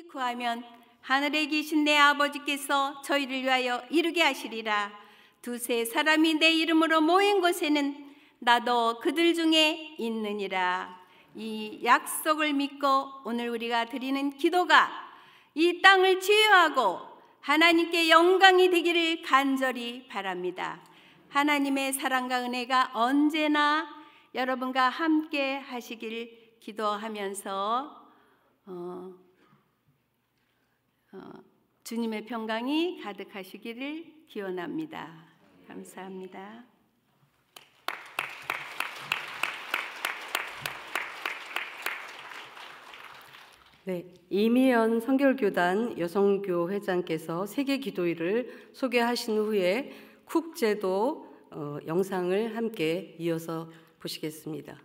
구하면 하늘에 계신 내 아버지께서 저희를 위하여 이루게 하시리라. 두세 사람이 내 이름으로 모인 곳에는 나도 그들 중에 있느니라. 이 약속을 믿고 오늘 우리가 드리는 기도가 이 땅을 치유하고 하나님께 영광이 되기를 간절히 바랍니다. 하나님의 사랑과 은혜가 언제나 여러분과 함께 하시길 기도하면서 주님의 평강이 가득하시기를 기원합니다. 감사합니다. 네, 이미연 선결교단 여성교 회장께서 세계 기도일을 소개하신 후에 쿡 제도 영상을 함께 이어서 보시겠습니다.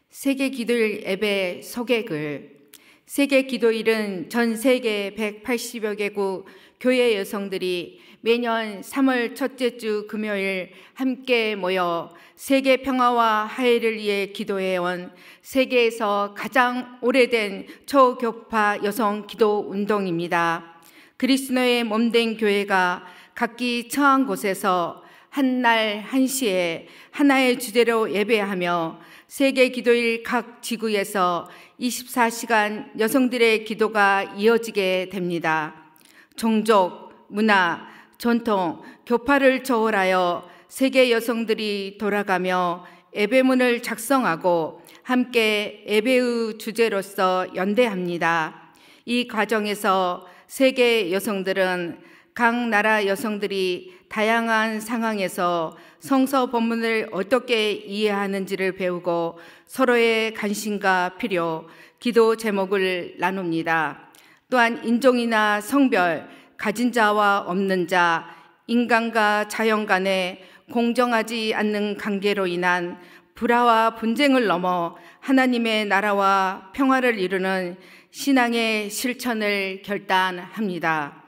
세계 기도일 예배 소개글. 세계 기도일은 전 세계 180여 개국 교회 여성들이 매년 3월 첫째 주 금요일 함께 모여 세계 평화와 화해를 위해 기도해온 세계에서 가장 오래된 초교파 여성 기도 운동입니다. 그리스도의 몸된 교회가 각기 처한 곳에서 한날 한시에 하나의 주제로 예배하며 세계 기도일 각 지구에서 24시간 여성들의 기도가 이어지게 됩니다. 종족, 문화, 전통, 교파를 초월하여 세계 여성들이 돌아가며 예배문을 작성하고 함께 예배의 주제로서 연대합니다. 이 과정에서 세계 여성들은 각 나라 여성들이 다양한 상황에서 성서 본문을 어떻게 이해하는지를 배우고 서로의 관심과 필요, 기도 제목을 나눕니다. 또한 인종이나 성별, 가진 자와 없는 자, 인간과 자연 간의 공정하지 않는 관계로 인한 불화와 분쟁을 넘어 하나님의 나라와 평화를 이루는 신앙의 실천을 결단합니다.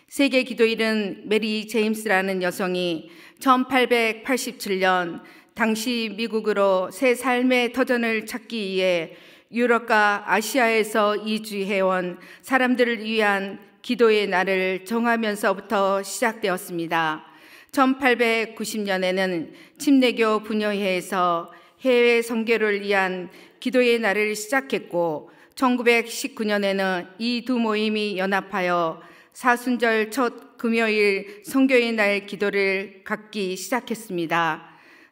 세계 기도일은 메리 제임스라는 여성이 1887년 당시 미국으로 새 삶의 터전을 찾기 위해 유럽과 아시아에서 이주해온 사람들을 위한 기도의 날을 정하면서부터 시작되었습니다. 1890년에는 침례교 분여회에서 해외 선교를 위한 기도의 날을 시작했고 1919년에는 이 두 모임이 연합하여 사순절 첫 금요일 선교의 날 기도를 갖기 시작했습니다.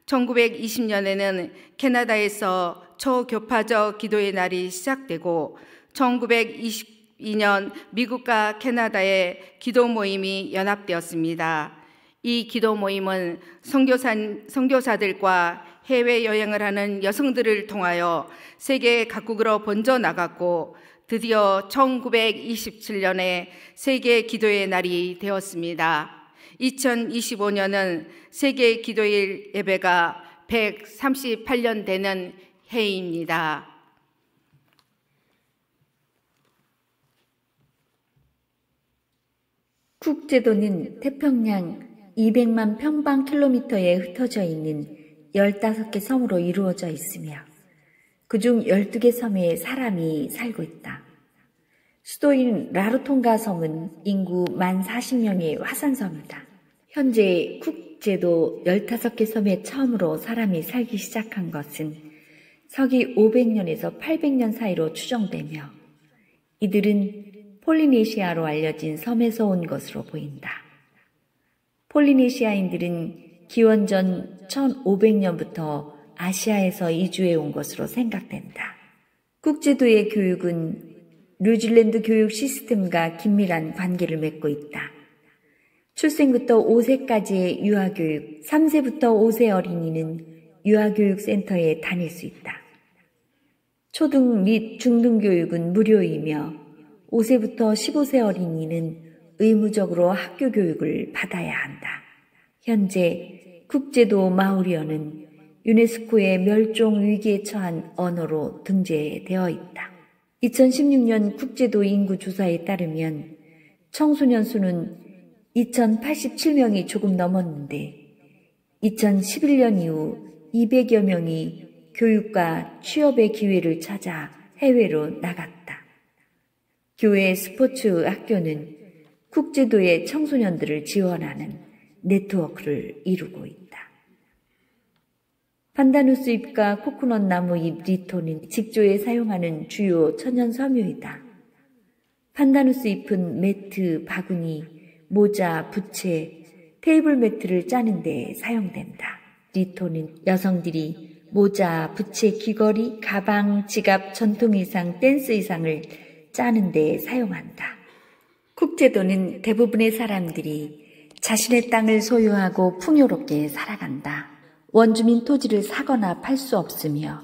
1920년에는 캐나다에서 초교파적 기도의 날이 시작되고 1922년 미국과 캐나다의 기도 모임이 연합되었습니다. 이 기도 모임은 선교사들과 해외여행을 하는 여성들을 통하여 세계 각국으로 번져나갔고 드디어 1927년에 세계 기도의 날이 되었습니다. 2025년은 세계 기도일 예배가 138년 되는 해입니다. 쿡 제도는 태평양 200만 평방킬로미터에 흩어져 있는 15개 섬으로 이루어져 있으며 그중 12개 섬에 사람이 살고 있다. 수도인 라로통가 섬은 인구 40,000명의 화산섬이다. 현재 쿡 제도 15개 섬에 처음으로 사람이 살기 시작한 것은 서기 500년에서 800년 사이로 추정되며 이들은 폴리네시아로 알려진 섬에서 온 것으로 보인다. 폴리네시아인들은 기원전 1500년부터 아시아에서 이주해 온 것으로 생각된다. 쿡 제도의 교육은 뉴질랜드 교육 시스템과 긴밀한 관계를 맺고 있다. 출생부터 5세까지의 유아교육, 3세부터 5세 어린이는 유아교육센터에 다닐 수 있다. 초등 및 중등교육은 무료이며 5세부터 15세 어린이는 의무적으로 학교 교육을 받아야 한다. 현재 쿡 제도 마오리어는 유네스코의 멸종 위기에 처한 언어로 등재되어 있다. 2016년 쿡 제도 인구 조사에 따르면 청소년 수는 2,087명이 조금 넘었는데 2011년 이후 200여 명이 교육과 취업의 기회를 찾아 해외로 나갔다. 교회 스포츠 학교는 국제도의 청소년들을 지원하는 네트워크를 이루고 있다. 판다누스 잎과 코코넛 나무 잎 리토는 직조에 사용하는 주요 천연 섬유이다. 판다누스 잎은 매트, 바구니, 모자, 부채, 테이블 매트를 짜는 데 사용된다. 리토는 여성들이 모자, 부채, 귀걸이, 가방, 지갑, 전통의상, 댄스 의상을 짜는 데 사용한다. 쿡제도는 대부분의 사람들이 자신의 땅을 소유하고 풍요롭게 살아간다. 원주민 토지를 사거나 팔 수 없으며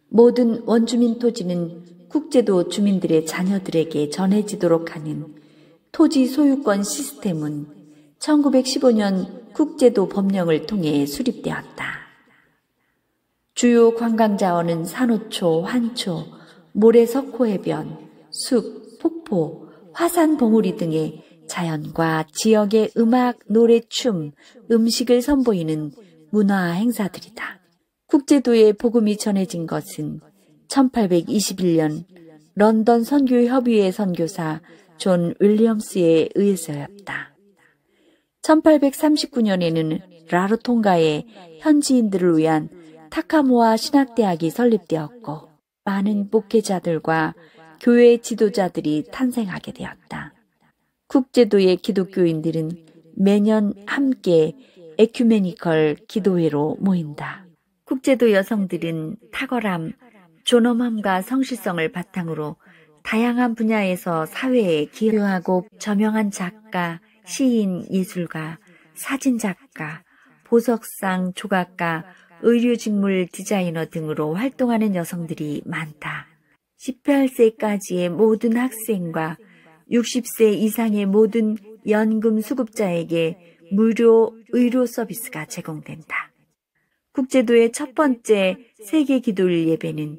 모든 원주민 토지는 쿡제도 주민들의 자녀들에게 전해지도록 하는 토지 소유권 시스템은 1915년 쿡제도 법령을 통해 수립되었다. 주요 관광 자원은 산호초, 환초, 모래 석호 해변, 숲, 폭포, 화산 봉우리 등의 자연과 지역의 음악, 노래, 춤, 음식을 선보이는 문화 행사들이다. 쿡제도에 복음이 전해진 것은 1821년 런던 선교협의회 선교사 존 윌리엄스에 의해서였다. 1839년에는 라로통가에 현지인들을 위한 타카모아 신학대학이 설립되었고 많은 목회자들과 교회 지도자들이 탄생하게 되었다. 쿡제도의 기독교인들은 매년 함께 에큐메니컬 기도회로 모인다. 쿡제도 여성들은 탁월함, 존엄함과 성실성을 바탕으로 다양한 분야에서 사회에 기여하고 저명한 작가, 시인, 예술가, 사진작가, 보석상, 조각가, 의류직물 디자이너 등으로 활동하는 여성들이 많다. 18세까지의 모든 학생과 60세 이상의 모든 연금 수급자에게 무료 의료 서비스가 제공된다. 쿡제도의 첫 번째 세계 기도일 예배는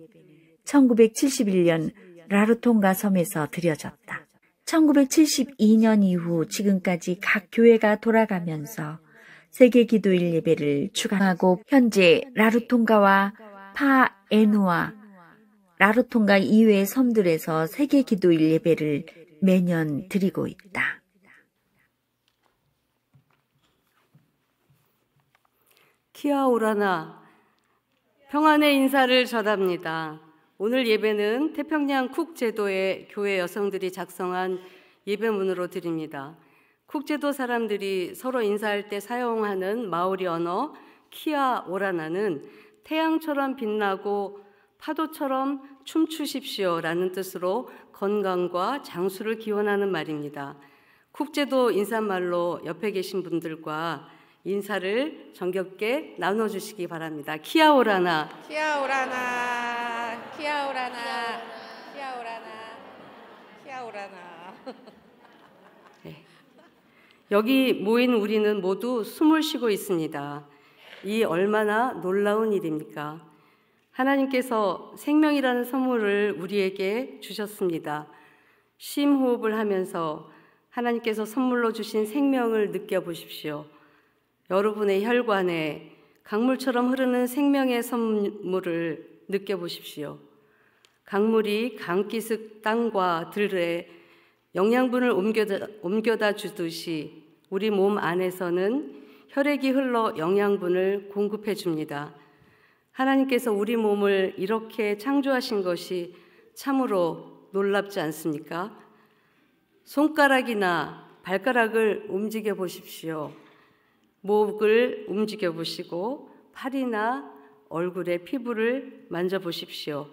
1971년 라로통가 섬에서 드려졌다. 1972년 이후 지금까지 각 교회가 돌아가면서 세계 기도일 예배를 주관하고 현재 라로통가와 파에누아, 라로통가 이외의 섬들에서 세계 기도일 예배를 매년 드리고 있다. 키아오라나, 평안의 인사를 전합니다. 오늘 예배는 태평양 쿡제도의 교회 여성들이 작성한 예배문으로 드립니다. 쿡제도 사람들이 서로 인사할 때 사용하는 마오리 언어 키아오라나는 태양처럼 빛나고 파도처럼 춤추십시오라는 뜻으로 건강과 장수를 기원하는 말입니다. 쿡제도 인사말로 옆에 계신 분들과 인사를 정겹게 나눠주시기 바랍니다. 키아오라나, 키아오라나, 키아오라나, 키아오라나, 키아오라나. 네. 여기 모인 우리는 모두 숨을 쉬고 있습니다. 이 얼마나 놀라운 일입니까? 하나님께서 생명이라는 선물을 우리에게 주셨습니다. 심호흡을 하면서 하나님께서 선물로 주신 생명을 느껴보십시오. 여러분의 혈관에 강물처럼 흐르는 생명의 선물을 느껴보십시오. 강물이 강기슭 땅과 들에 영양분을 옮겨다 주듯이 우리 몸 안에서는 혈액이 흘러 영양분을 공급해 줍니다. 하나님께서 우리 몸을 이렇게 창조하신 것이 참으로 놀랍지 않습니까? 손가락이나 발가락을 움직여 보십시오. 목을 움직여 보시고 팔이나 얼굴의 피부를 만져보십시오.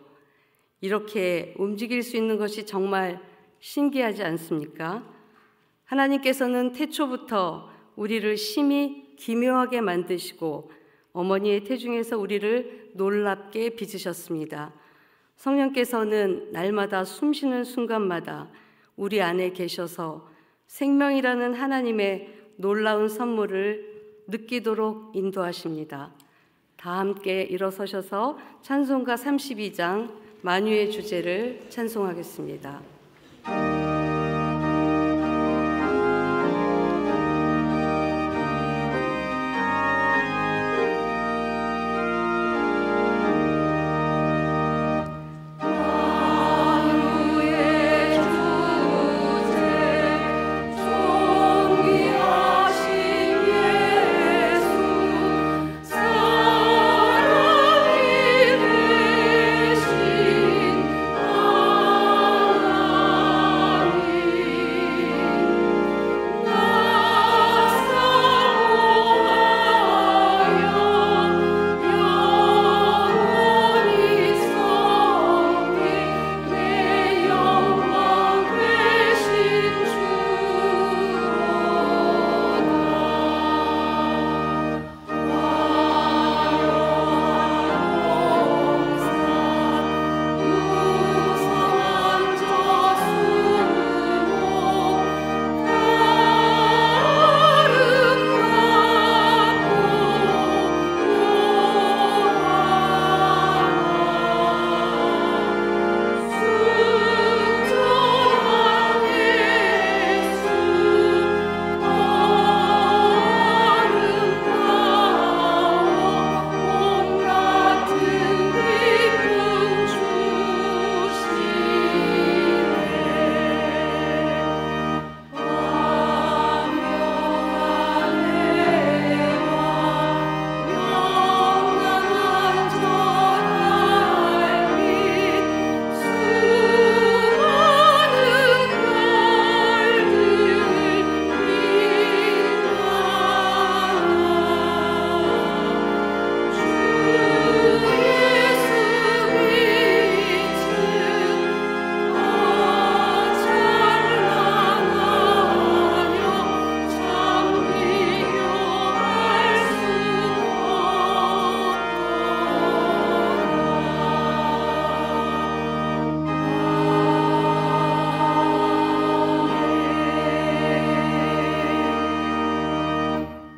이렇게 움직일 수 있는 것이 정말 신기하지 않습니까? 하나님께서는 태초부터 우리를 심히 기묘하게 만드시고 어머니의 태중에서 우리를 놀랍게 빚으셨습니다. 성령께서는 날마다 숨쉬는 순간마다 우리 안에 계셔서 생명이라는 하나님의 놀라운 선물을 느끼도록 인도하십니다. 다 함께 일어서셔서 찬송가 32장 만유의 주제를 찬송하겠습니다.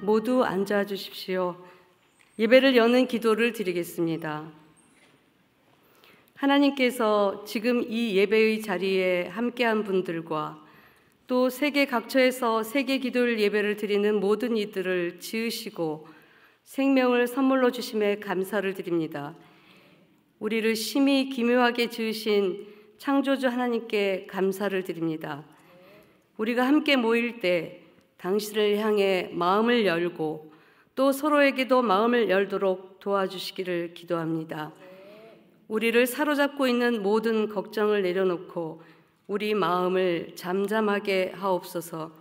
모두 앉아 주십시오. 예배를 여는 기도를 드리겠습니다. 하나님께서 지금 이 예배의 자리에 함께한 분들과 또 세계 각처에서 세계 기도를 예배를 드리는 모든 이들을 지으시고 생명을 선물로 주심에 감사를 드립니다. 우리를 심히 기묘하게 지으신 창조주 하나님께 감사를 드립니다. 우리가 함께 모일 때 당신을 향해 마음을 열고 또 서로에게도 마음을 열도록 도와주시기를 기도합니다. 우리를 사로잡고 있는 모든 걱정을 내려놓고 우리 마음을 잠잠하게 하옵소서.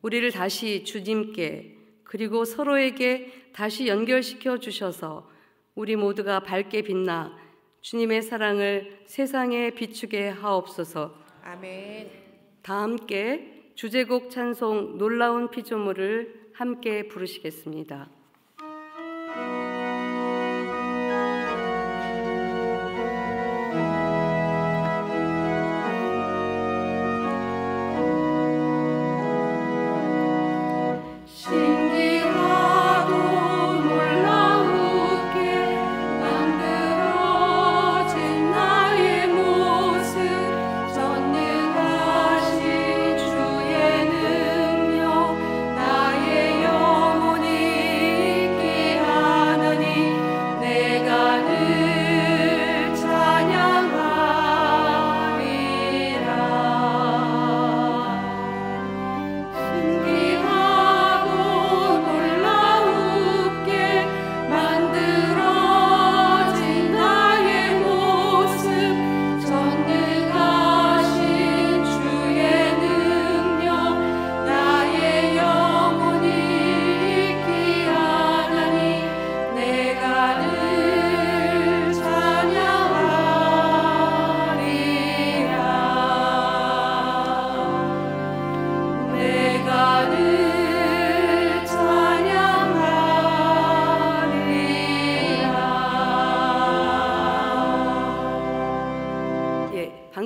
우리를 다시 주님께 그리고 서로에게 다시 연결시켜 주셔서 우리 모두가 밝게 빛나 주님의 사랑을 세상에 비추게 하옵소서. 아멘. 다 함께 주제곡 찬송 놀라운 피조물을 함께 부르시겠습니다.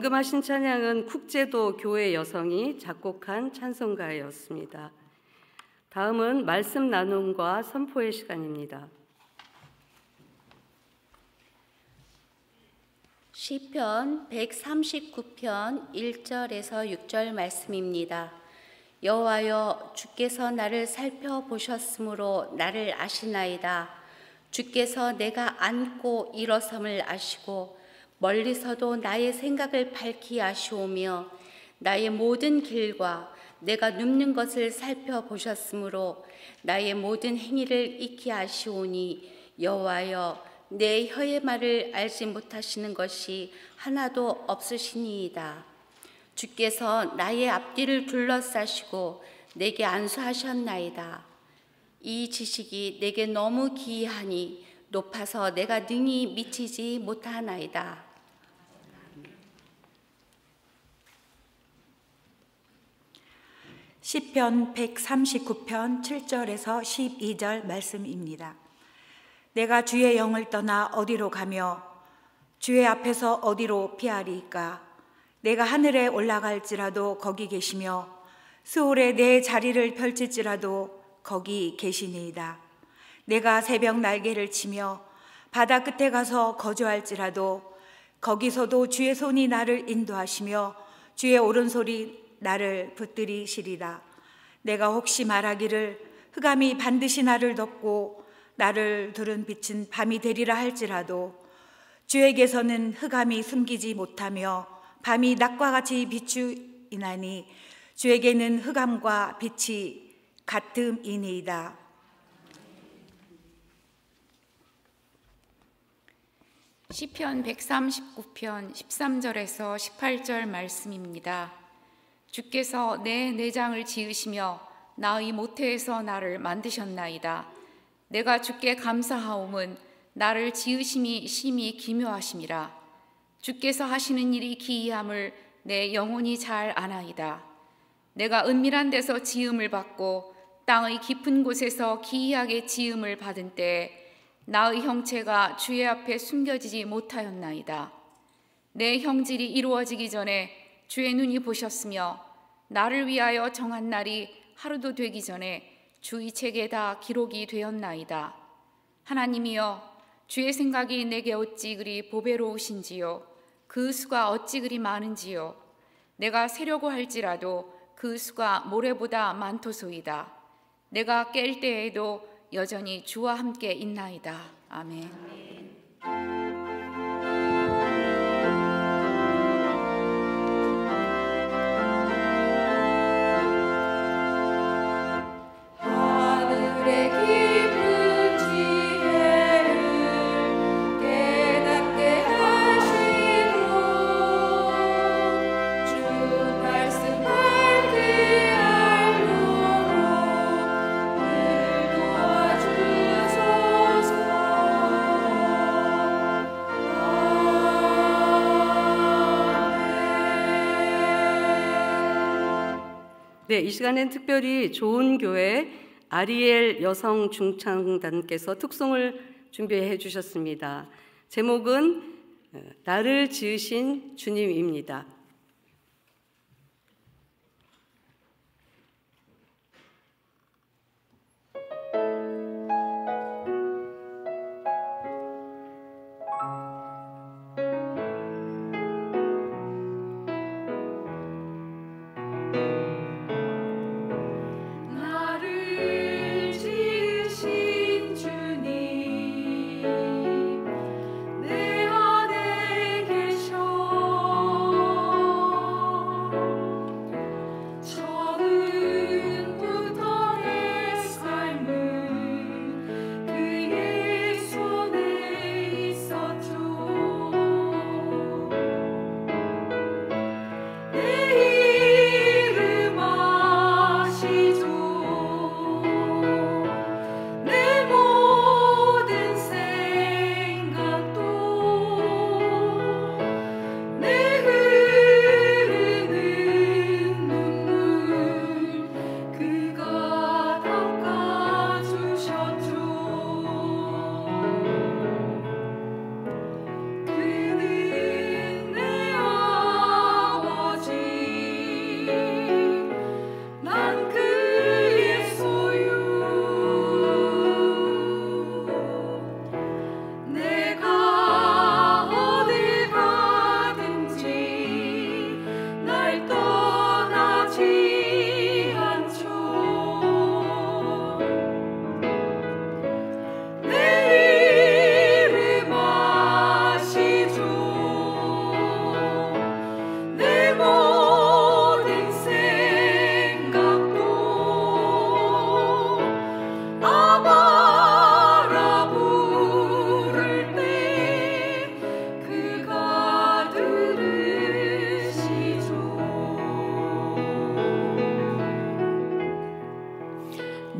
방금 하신 찬양은 국제도 교회 여성이 작곡한 찬송가였습니다. 다음은 말씀 나눔과 선포의 시간입니다. 시편 139편 1절에서 6절 말씀입니다. 여호와여, 주께서 나를 살펴보셨으므로 나를 아시나이다. 주께서 내가 앉고 일어섬을 아시고 멀리서도 나의 생각을 밝히 아시오며 나의 모든 길과 내가 눕는 것을 살펴보셨으므로 나의 모든 행위를 익히 아시오니 여호와여, 내 혀의 말을 알지 못하시는 것이 하나도 없으시니이다. 주께서 나의 앞뒤를 둘러싸시고 내게 안수하셨나이다. 이 지식이 내게 너무 기이하니 높아서 내가 능히 미치지 못하나이다. 시편 139편 7절에서 12절 말씀입니다. 내가 주의 영을 떠나 어디로 가며 주의 앞에서 어디로 피하리이까? 내가 하늘에 올라갈지라도 거기 계시며 수월에 내 자리를 펼칠지라도 거기 계시니이다. 내가 새벽 날개를 치며 바다 끝에 가서 거주할지라도 거기서도 주의 손이 나를 인도하시며 주의 오른손이 나를 붙들이시리라. 내가 혹시 말하기를 흑암이 반드시 나를 덮고 나를 두른 빛은 밤이 되리라 할지라도 주에게서는 흑암이 숨기지 못하며 밤이 낮과 같이 비추이나니 주에게는 흑암과 빛이 같음이니이다. 시편 139편 13절에서 18절 말씀입니다. 주께서 내 내장을 지으시며 나의 모태에서 나를 만드셨나이다. 내가 주께 감사하옴은 나를 지으심이 심히 기묘하심이라. 주께서 하시는 일이 기이함을 내 영혼이 잘 아나이다. 내가 은밀한 데서 지음을 받고 땅의 깊은 곳에서 기이하게 지음을 받은 때에 나의 형체가 주의 앞에 숨겨지지 못하였나이다. 내 형질이 이루어지기 전에 주의 눈이 보셨으며 나를 위하여 정한 날이 하루도 되기 전에 주 이 책에 다 기록이 되었나이다. 하나님이여, 주의 생각이 내게 어찌 그리 보배로우신지요, 그 수가 어찌 그리 많은지요. 내가 세려고 할지라도 그 수가 모래보다 많도소이다. 내가 깰 때에도 여전히 주와 함께 있나이다. 아멘. 네, 이 시간엔 특별히 좋은 교회 아리엘 여성 중창단께서 특송을 준비해 주셨습니다. 제목은 나를 지으신 주님입니다.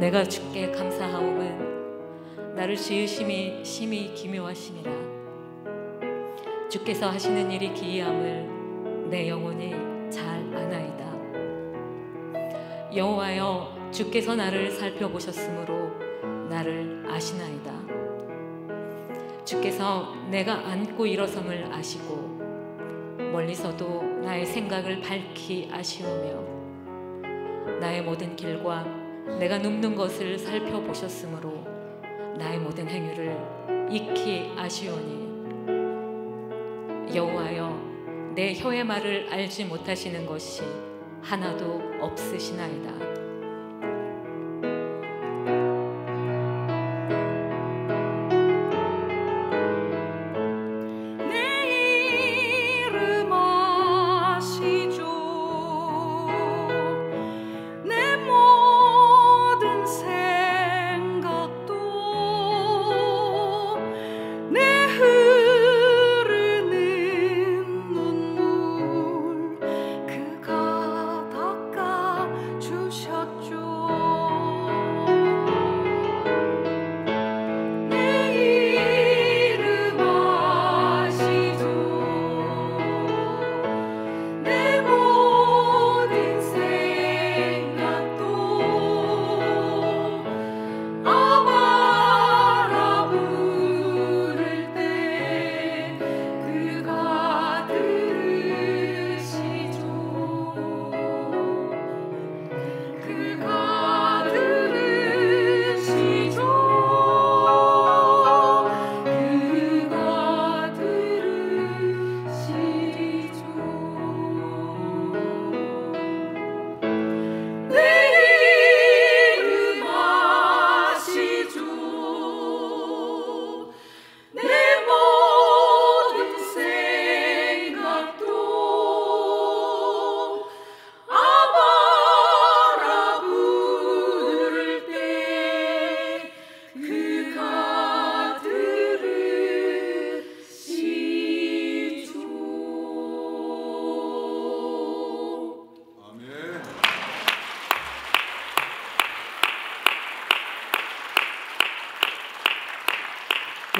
내가 주께 감사하오은 나를 지으심이 심히 기묘하심이라. 주께서 하시는 일이 기이함을 내 영혼이 잘 아나이다. 여호와여, 주께서 나를 살펴보셨으므로 나를 아시나이다. 주께서 내가 앉고 일어섬을 아시고 멀리서도 나의 생각을 밝히 아시오며 나의 모든 길과 내가 눕는 것을 살펴보셨으므로 나의 모든 행위를 익히 아시오니 여호와여, 내 혀의 말을 알지 못하시는 것이 하나도 없으시나이다. 주셔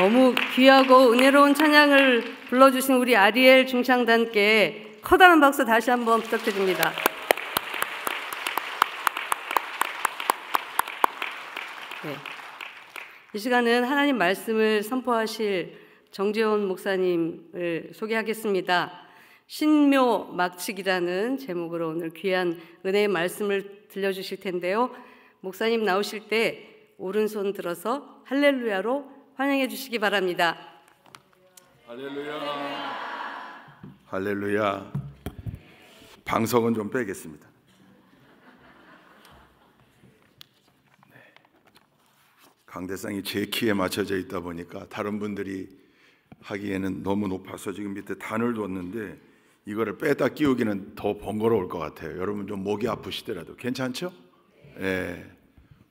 너무 귀하고 은혜로운 찬양을 불러주신 우리 아리엘 중창단께 커다란 박수 다시 한번 부탁드립니다. 네. 이 시간은 하나님 말씀을 선포하실 정재원 목사님을 소개하겠습니다. 신묘 막측이라는 제목으로 오늘 귀한 은혜의 말씀을 들려주실 텐데요. 목사님 나오실 때 오른손 들어서 할렐루야로 환영해 주시기 바랍니다. 할렐루야. 할렐루야. 방석은 좀 빼겠습니다. 네. 강대상이 제 키에 맞춰져 있다 보니까 다른 분들이 하기에는 너무 높아서 지금 밑에 단을 뒀는데 이거를 빼다 끼우기는 더 번거로울 것 같아요. 여러분 좀 목이 아프시더라도 괜찮죠? 예.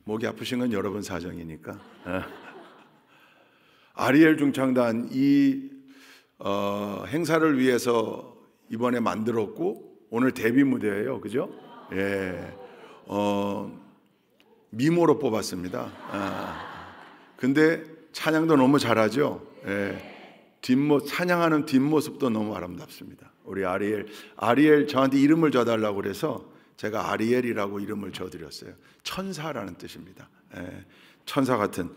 목이 아프신 건 여러분 사정이니까. 아리엘 중창단 이 행사를 위해서 이번에 만들었고 오늘 데뷔 무대예요, 그죠? 예, 미모로 뽑았습니다. 근데 찬양도 너무 잘하죠. 예, 찬양하는 뒷모습도 너무 아름답습니다. 우리 아리엘 저한테 이름을 줘달라고 그래서 제가 아리엘이라고 이름을 줘드렸어요. 천사라는 뜻입니다. 예, 천사 같은.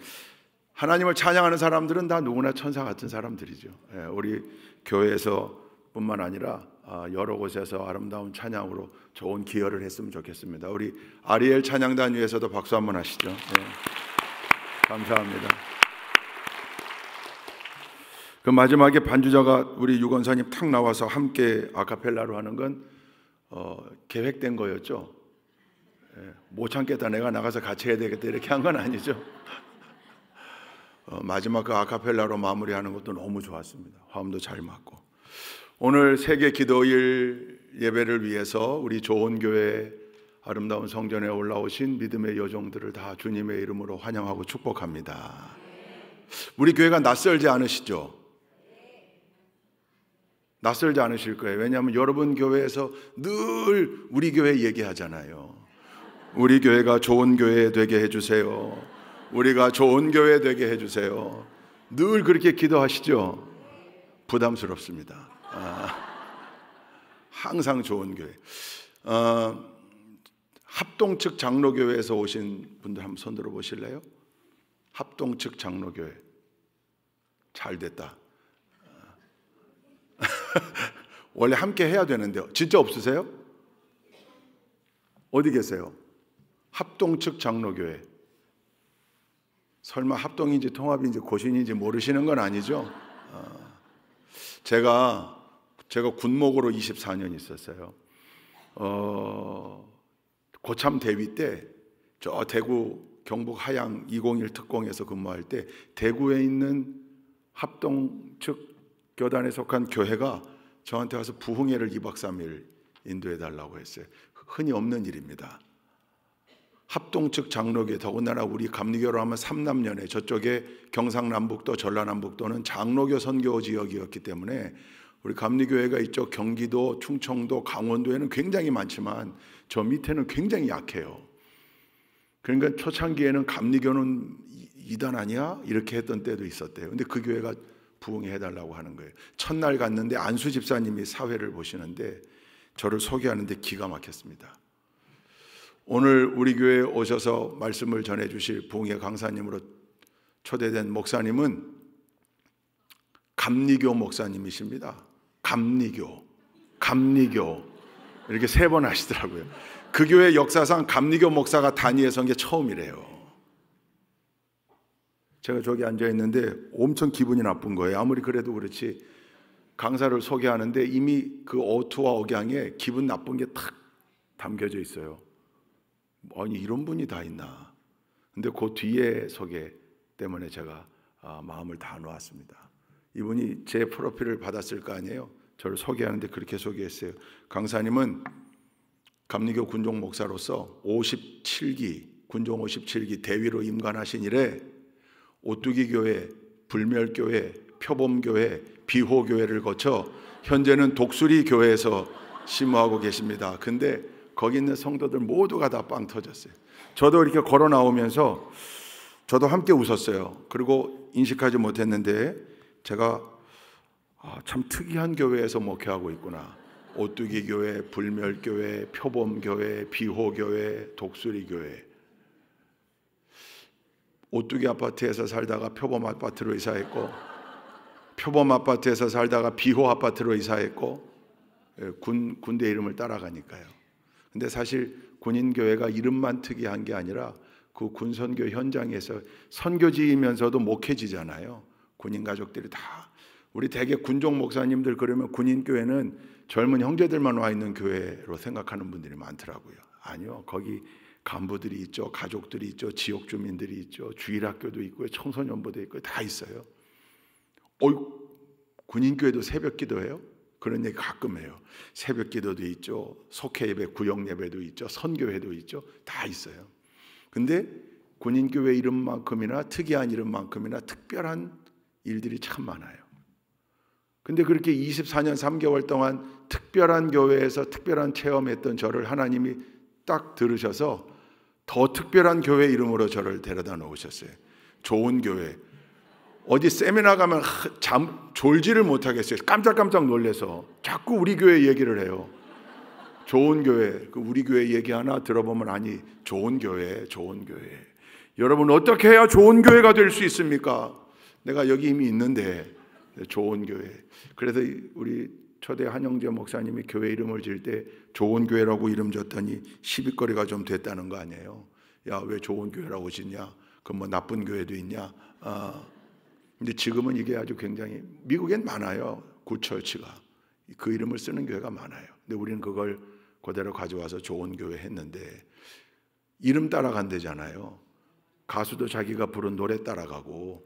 하나님을 찬양하는 사람들은 다 누구나 천사 같은 사람들이죠. 예, 우리 교회에서 뿐만 아니라 여러 곳에서 아름다운 찬양으로 좋은 기여를 했으면 좋겠습니다. 우리 아리엘 찬양단 위에서도 박수 한번 하시죠. 예, 감사합니다. 그 마지막에 반주자가 우리 유건사님 탁 나와서 함께 아카펠라로 하는 건 계획된 거였죠. 예, 못 참겠다, 내가 나가서 같이 해야 되겠다 이렇게 한 건 아니죠. 마지막 그 아카펠라로 마무리하는 것도 너무 좋았습니다. 화음도 잘 맞고. 오늘 세계 기도일 예배를 위해서 우리 좋은교회 아름다운 성전에 올라오신 믿음의 여종들을 다 주님의 이름으로 환영하고 축복합니다. 우리 교회가 낯설지 않으시죠? 낯설지 않으실 거예요. 왜냐하면 여러분 교회에서 늘 우리 교회 얘기하잖아요. 우리 교회가 좋은 교회 되게 해주세요. 우리가 좋은 교회 되게 해주세요. 늘 그렇게 기도하시죠? 부담스럽습니다. 항상 좋은 교회. 합동 측 장로교회에서 오신 분들 한번 손 들어 보실래요? 합동 측 장로교회. 잘 됐다. 원래 함께 해야 되는데요. 진짜 없으세요? 어디 계세요? 합동 측 장로교회. 설마 합동인지 통합인지 고신인지 모르시는 건 아니죠? 제가 군목으로 24년 있었어요. 고참 대위 때 저 대구 경북 하양 201 특공에서 근무할 때 대구에 있는 합동 측 교단에 속한 교회가 저한테 와서 부흥회를 2박 3일 인도해 달라고 했어요. 흔히 없는 일입니다. 합동 측 장로교회, 더군다나 우리 감리교로 하면 삼남연에 저쪽에 경상남북도 전라남북도는 장로교 선교 지역이었기 때문에 우리 감리교회가 이쪽 경기도, 충청도, 강원도에는 굉장히 많지만 저 밑에는 굉장히 약해요. 그러니까 초창기에는 감리교는 이단 아니야? 이렇게 했던 때도 있었대요. 근데 그 교회가 부흥해 해달라고 하는 거예요. 첫날 갔는데 안수 집사님이 사회를 보시는데 저를 소개하는데 기가 막혔습니다. 오늘 우리 교회에 오셔서 말씀을 전해주실 부흥회 강사님으로 초대된 목사님은 감리교 목사님이십니다. 감리교 이렇게 3번 하시더라고요. 그 교회 역사상 감리교 목사가 단위에 선 게 처음이래요. 제가 저기 앉아 있는데 엄청 기분이 나쁜 거예요. 아무리 그래도 그렇지 강사를 소개하는데 이미 그 어투와 억양에 기분 나쁜 게 탁 담겨져 있어요. 아니 이런 분이 다 있나. 근데 그 뒤에 소개 때문에 제가 마음을 다 놓았습니다. 이분이 제 프로필을 받았을 거 아니에요. 저를 소개하는데 그렇게 소개했어요. 강사님은 감리교 군종 목사로서 57기 군종 57기 대위로 임관하신 이래 오뚜기 교회, 불멸교회, 표범교회, 비호교회를 거쳐 현재는 독수리 교회에서 심호하고 계십니다. 근데 거기 있는 성도들 모두가 다 빵 터졌어요. 저도 이렇게 걸어 나오면서 저도 함께 웃었어요. 그리고 인식하지 못했는데 제가 참 특이한 교회에서 목회하고 있구나. 오뚜기 교회, 불멸 교회, 표범 교회, 비호 교회, 독수리 교회. 오뚜기 아파트에서 살다가 표범 아파트로 이사했고, 표범 아파트에서 살다가 비호 아파트로 이사했고, 군대 이름을 따라가니까요. 근데 사실 군인교회가 이름만 특이한 게 아니라 그 군선교 현장에서 선교지이면서도 목회지잖아요. 군인 가족들이 다. 우리 대개 군종 목사님들 그러면 군인교회는 젊은 형제들만 와 있는 교회로 생각하는 분들이 많더라고요. 아니요, 거기 간부들이 있죠, 가족들이 있죠, 지역 주민들이 있죠, 주일학교도 있고요, 청소년부도 있고요, 다 있어요. 군인교회도 새벽 기도해요? 그런 얘기 가끔 해요. 새벽 기도도 있죠, 속회 예배, 구역 예배도 있죠, 선교회도 있죠, 다 있어요. 근데 군인교회 이름만큼이나 특이한 이름만큼이나 특별한 일들이 참 많아요. 근데 그렇게 24년 3개월 동안 특별한 교회에서 특별한 체험했던 저를 하나님이 딱 들으셔서 더 특별한 교회 이름으로 저를 데려다 놓으셨어요. 좋은 교회. 어디 세미나 가면 졸지를 못하겠어요. 깜짝깜짝 놀래서 자꾸 우리 교회 얘기를 해요. 좋은 교회, 우리 교회 얘기 하나 들어보면 아니, 좋은 교회, 좋은 교회. 여러분 어떻게 해야 좋은 교회가 될 수 있습니까? 내가 여기 이미 있는데 좋은 교회. 그래서 우리 초대 한영재 목사님이 교회 이름을 지을 때 좋은 교회라고 이름 줬더니 시비거리가 좀 됐다는 거 아니에요. 야, 왜 좋은 교회라고 짓냐? 그 뭐 나쁜 교회도 있냐? 근데 지금은 이게 아주 굉장히 미국엔 많아요. 굿처치가 그 이름을 쓰는 교회가 많아요. 근데 우리는 그걸 그대로 가져와서 좋은 교회 했는데 이름 따라간대잖아요. 가수도 자기가 부른 노래 따라가고,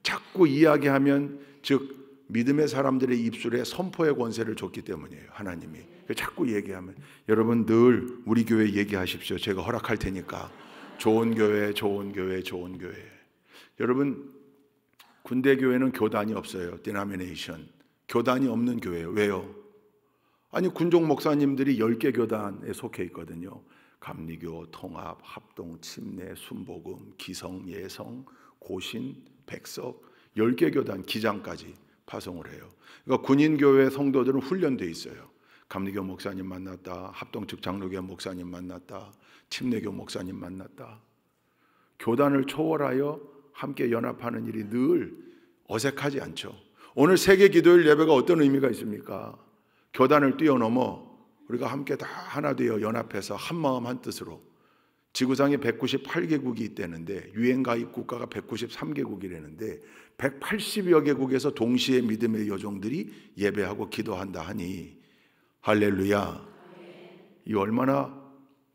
자꾸 이야기하면 즉 믿음의 사람들의 입술에 선포의 권세를 줬기 때문이에요. 하나님이 자꾸 얘기하면 여러분 늘 우리 교회 얘기하십시오. 제가 허락할 테니까. 좋은 교회, 좋은 교회, 좋은 교회. 여러분 군대 교회는 교단이 없어요. 디노미네이션. 교단이 없는 교회예요. 왜요? 아니 군종 목사님들이 10개 교단에 속해 있거든요. 감리교, 통합, 합동, 침례, 순복음, 기성, 예성, 고신, 백석 10개 교단 기장까지 파송을 해요. 그러니까 군인교회 성도들은 훈련되어 있어요. 감리교 목사님 만났다, 합동측 장로교 목사님 만났다, 침례교 목사님 만났다. 교단을 초월하여 함께 연합하는 일이 늘 어색하지 않죠. 오늘 세계 기도일 예배가 어떤 의미가 있습니까? 교단을 뛰어넘어 우리가 함께 다 하나 되어 연합해서 한 마음 한 뜻으로. 지구상에 198개국이 있다는데 유엔 가입 국가가 193개국이라는데 180여 개국에서 동시에 믿음의 여종들이 예배하고 기도한다 하니 할렐루야. 이 얼마나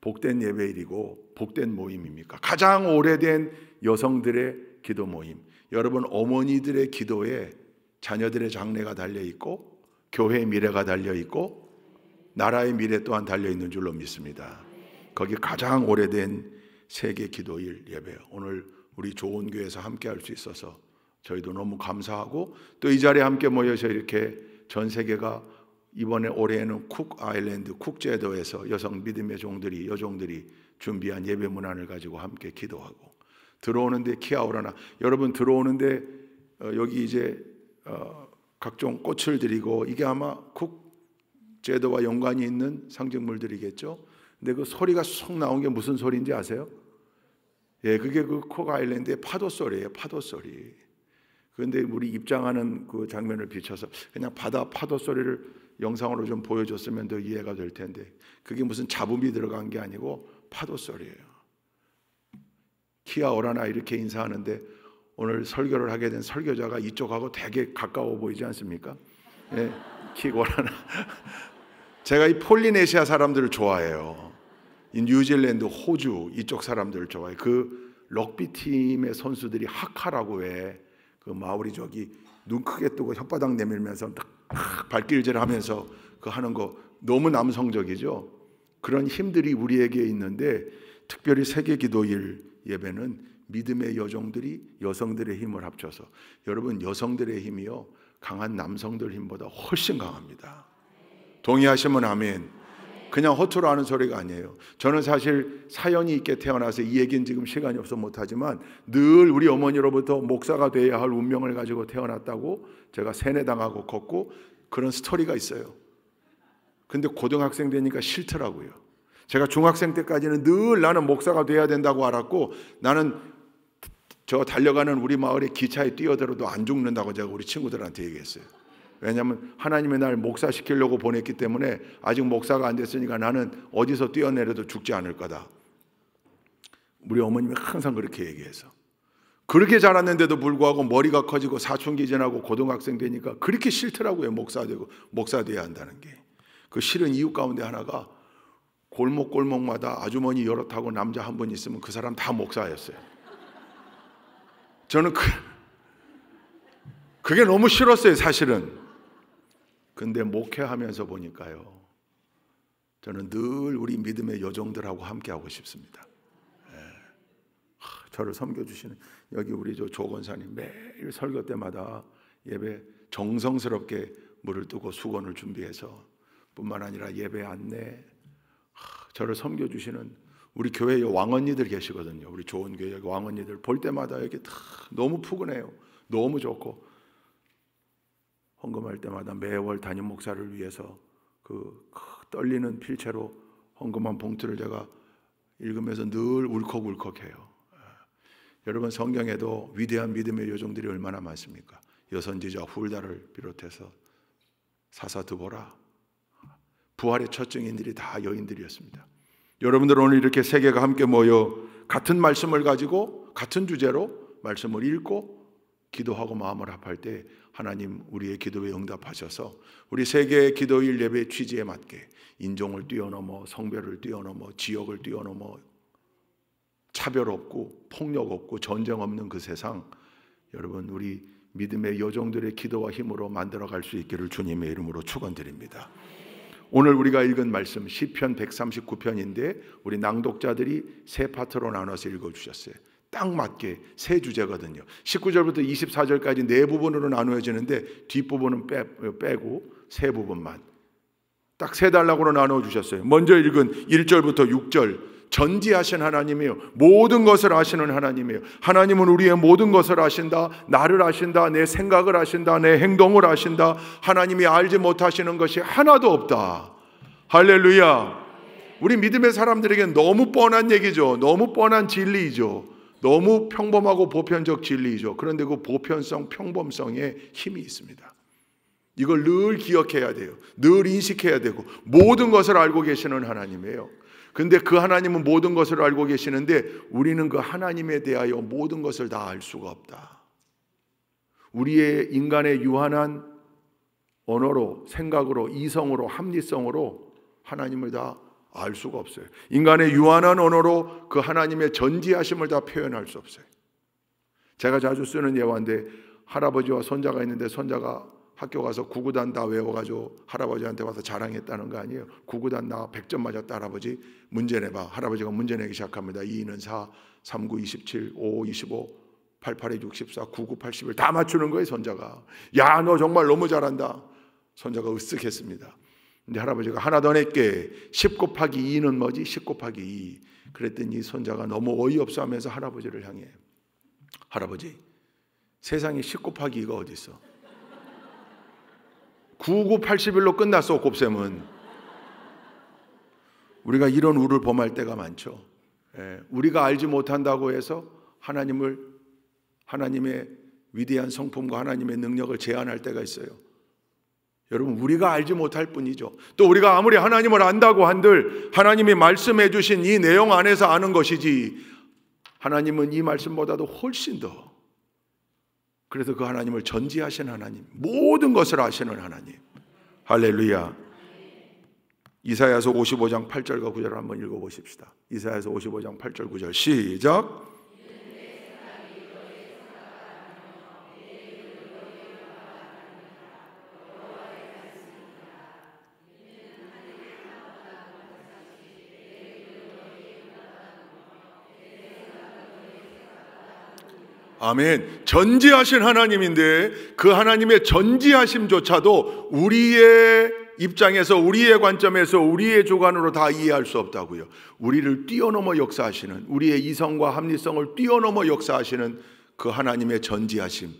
복된 예배일이고 복된 모임입니까? 가장 오래된 여성들의 기도 모임. 여러분 어머니들의 기도에 자녀들의 장래가 달려있고 교회의 미래가 달려있고 나라의 미래 또한 달려있는 줄로 믿습니다. 거기 가장 오래된 세계 기도일 예배. 오늘 우리 좋은 교회에서 함께 할 수 있어서 저희도 너무 감사하고 또 이 자리에 함께 모여서 이렇게 전 세계가 이번에 올해에는 쿡 아일랜드 쿡 제도에서 여성 믿음의 종들이 여종들이 준비한 예배 문안을 가지고 함께 기도하고 들어오는데 키아오라나 여러분 들어오는데 여기 이제 각종 꽃을 드리고 이게 아마 쿡 제도와 연관이 있는 상징물들이겠죠. 근데 그 소리가 쏙 나온 게 무슨 소리인지 아세요? 예, 그게 그 쿡 아일랜드의 파도 소리예요. 파도 소리. 그런데 우리 입장하는 그 장면을 비춰서 그냥 바다 파도 소리를 영상으로 좀 보여줬으면 더 이해가 될 텐데 그게 무슨 잡음이 들어간 게 아니고 파도 소리예요. 키아 오라나 이렇게 인사하는데 오늘 설교를 하게 된 설교자가 이쪽하고 되게 가까워 보이지 않습니까? 예, 키 오라나. 제가 이 폴리네시아 사람들을 좋아해요. 이 뉴질랜드, 호주 이쪽 사람들을 좋아해요. 그 럭비 팀의 선수들이 하카라고 해. 그 마오리족이 눈 크게 뜨고 혓바닥 내밀면서 딱 발길질하면서 그 하는 거 너무 남성적이죠. 그런 힘들이 우리에게 있는데 특별히 세계 기도일 예배는 믿음의 여종들이 여성들의 힘을 합쳐서 여러분 여성들의 힘이요 강한 남성들 힘보다 훨씬 강합니다. 동의하시면 아멘. 그냥 허투루 하는 소리가 아니에요. 저는 사실 사연이 있게 태어나서 이 얘기는 지금 시간이 없어 못하지만 늘 우리 어머니로부터 목사가 돼야 할 운명을 가지고 태어났다고 제가 세뇌당하고 컸고 그런 스토리가 있어요. 근데 고등학생 되니까 싫더라고요. 제가 중학생 때까지는 늘 나는 목사가 돼야 된다고 알았고 나는 저 달려가는 우리 마을의 기차에 뛰어들어도 안 죽는다고 제가 우리 친구들한테 얘기했어요. 왜냐하면 하나님의 날 목사시키려고 보냈기 때문에 아직 목사가 안 됐으니까 나는 어디서 뛰어내려도 죽지 않을 거다. 우리 어머님이 항상 그렇게 얘기해서 그렇게 자랐는데도 불구하고 머리가 커지고 사춘기 지나고 고등학생 되니까 그렇게 싫더라고요. 목사 돼야 한다는 게. 그 싫은 이유 가운데 하나가 골목골목마다 아주머니 여럿하고 남자 한 분 있으면 그 사람 다 목사였어요. 저는 그게 너무 싫었어요, 사실은. 근데 목회하면서 보니까요, 저는 늘 우리 믿음의 여종들하고 함께하고 싶습니다. 저를 섬겨주시는 여기 우리 조 권사님 매일 설교 때마다 예배 정성스럽게 물을 뜨고 수건을 준비해서 뿐만 아니라 예배 안내 저를 섬겨주시는 우리 교회에 왕언니들 계시거든요. 우리 좋은 교회 왕언니들 볼 때마다 이렇게 너무 푸근해요. 너무 좋고 헌금할 때마다 매월 담임 목사를 위해서 그 떨리는 필체로 헌금한 봉투를 제가 읽으면서 늘 울컥울컥해요. 여러분 성경에도 위대한 믿음의 요정들이 얼마나 많습니까? 여선지자 훌다를 비롯해서 사사드보라 부활의 첫 증인들이 다 여인들이었습니다. 여러분들 오늘 이렇게 세계가 함께 모여 같은 말씀을 가지고 같은 주제로 말씀을 읽고 기도하고 마음을 합할 때 하나님 우리의 기도에 응답하셔서 우리 세계의 기도일 예배 취지에 맞게 인종을 뛰어넘어 성별을 뛰어넘어 지역을 뛰어넘어 차별 없고 폭력 없고 전쟁 없는 그 세상 여러분 우리 믿음의 여종들의 기도와 힘으로 만들어갈 수 있기를 주님의 이름으로 축원드립니다. 오늘 우리가 읽은 말씀 시편 139편인데 우리 낭독자들이 세 파트로 나눠서 읽어주셨어요. 딱 맞게 세 주제거든요. 19절부터 24절까지 네 부분으로 나누어지는데 뒷부분은 빼고 세 부분만 딱 세 단락으로 나눠주셨어요. 먼저 읽은 1절부터 6절 전지하신 하나님이에요. 모든 것을 아시는 하나님이에요. 하나님은 우리의 모든 것을 아신다. 나를 아신다. 내 생각을 아신다. 내 행동을 아신다. 하나님이 알지 못하시는 것이 하나도 없다. 할렐루야. 우리 믿음의 사람들에게는 너무 뻔한 얘기죠. 너무 뻔한 진리이죠. 너무 평범하고 보편적 진리이죠. 그런데 그 보편성, 평범성에 힘이 있습니다. 이걸 늘 기억해야 돼요. 늘 인식해야 되고 모든 것을 알고 계시는 하나님이에요. 근데 그 하나님은 모든 것을 알고 계시는데 우리는 그 하나님에 대하여 모든 것을 다 알 수가 없다. 우리의 인간의 유한한 언어로, 생각으로, 이성으로, 합리성으로 하나님을 다 알 수가 없어요. 인간의 유한한 언어로 그 하나님의 전지하심을 다 표현할 수 없어요. 제가 자주 쓰는 예화인데 할아버지와 손자가 있는데 손자가 학교 가서 구구단 다 외워가지고 할아버지한테 와서 자랑했다는 거 아니에요. 구구단 나 100점 맞았다 할아버지 문제 내봐. 할아버지가 문제 내기 시작합니다. 2는 4, 3, 9, 27, 5, 25, 8, 8에 64, 9, 9, 81 다 맞추는 거예요. 손자가. 야, 너 정말 너무 잘한다. 손자가 으쓱했습니다. 근데 할아버지가 하나 더 낼게. 10 곱하기 2는 뭐지? 10 곱하기 2. 그랬더니 손자가 너무 어이없어 하면서 할아버지를 향해 할아버지 세상에 10 곱하기 2가 어디 있어? 9, 9, 81로 끝났어. 곱셈은. 우리가 이런 우를 범할 때가 많죠. 우리가 알지 못한다고 해서 하나님의 위대한 성품과 하나님의 능력을 제한할 때가 있어요. 여러분 우리가 알지 못할 뿐이죠. 또 우리가 아무리 하나님을 안다고 한들 하나님이 말씀해 주신 이 내용 안에서 아는 것이지 하나님은 이 말씀보다도 훨씬 더 그래서 그 하나님을 전지하신 하나님 모든 것을 아시는 하나님 할렐루야. 이사야서 55장 8절과 9절을 한번 읽어보십시다. 이사야서 55장 8절 9절 시작. 아멘. 전지하신 하나님인데 그 하나님의 전지하심조차도 우리의 입장에서, 우리의 관점에서, 우리의 주관으로 다 이해할 수 없다고요. 우리를 뛰어넘어 역사하시는, 우리의 이성과 합리성을 뛰어넘어 역사하시는 그 하나님의 전지하심,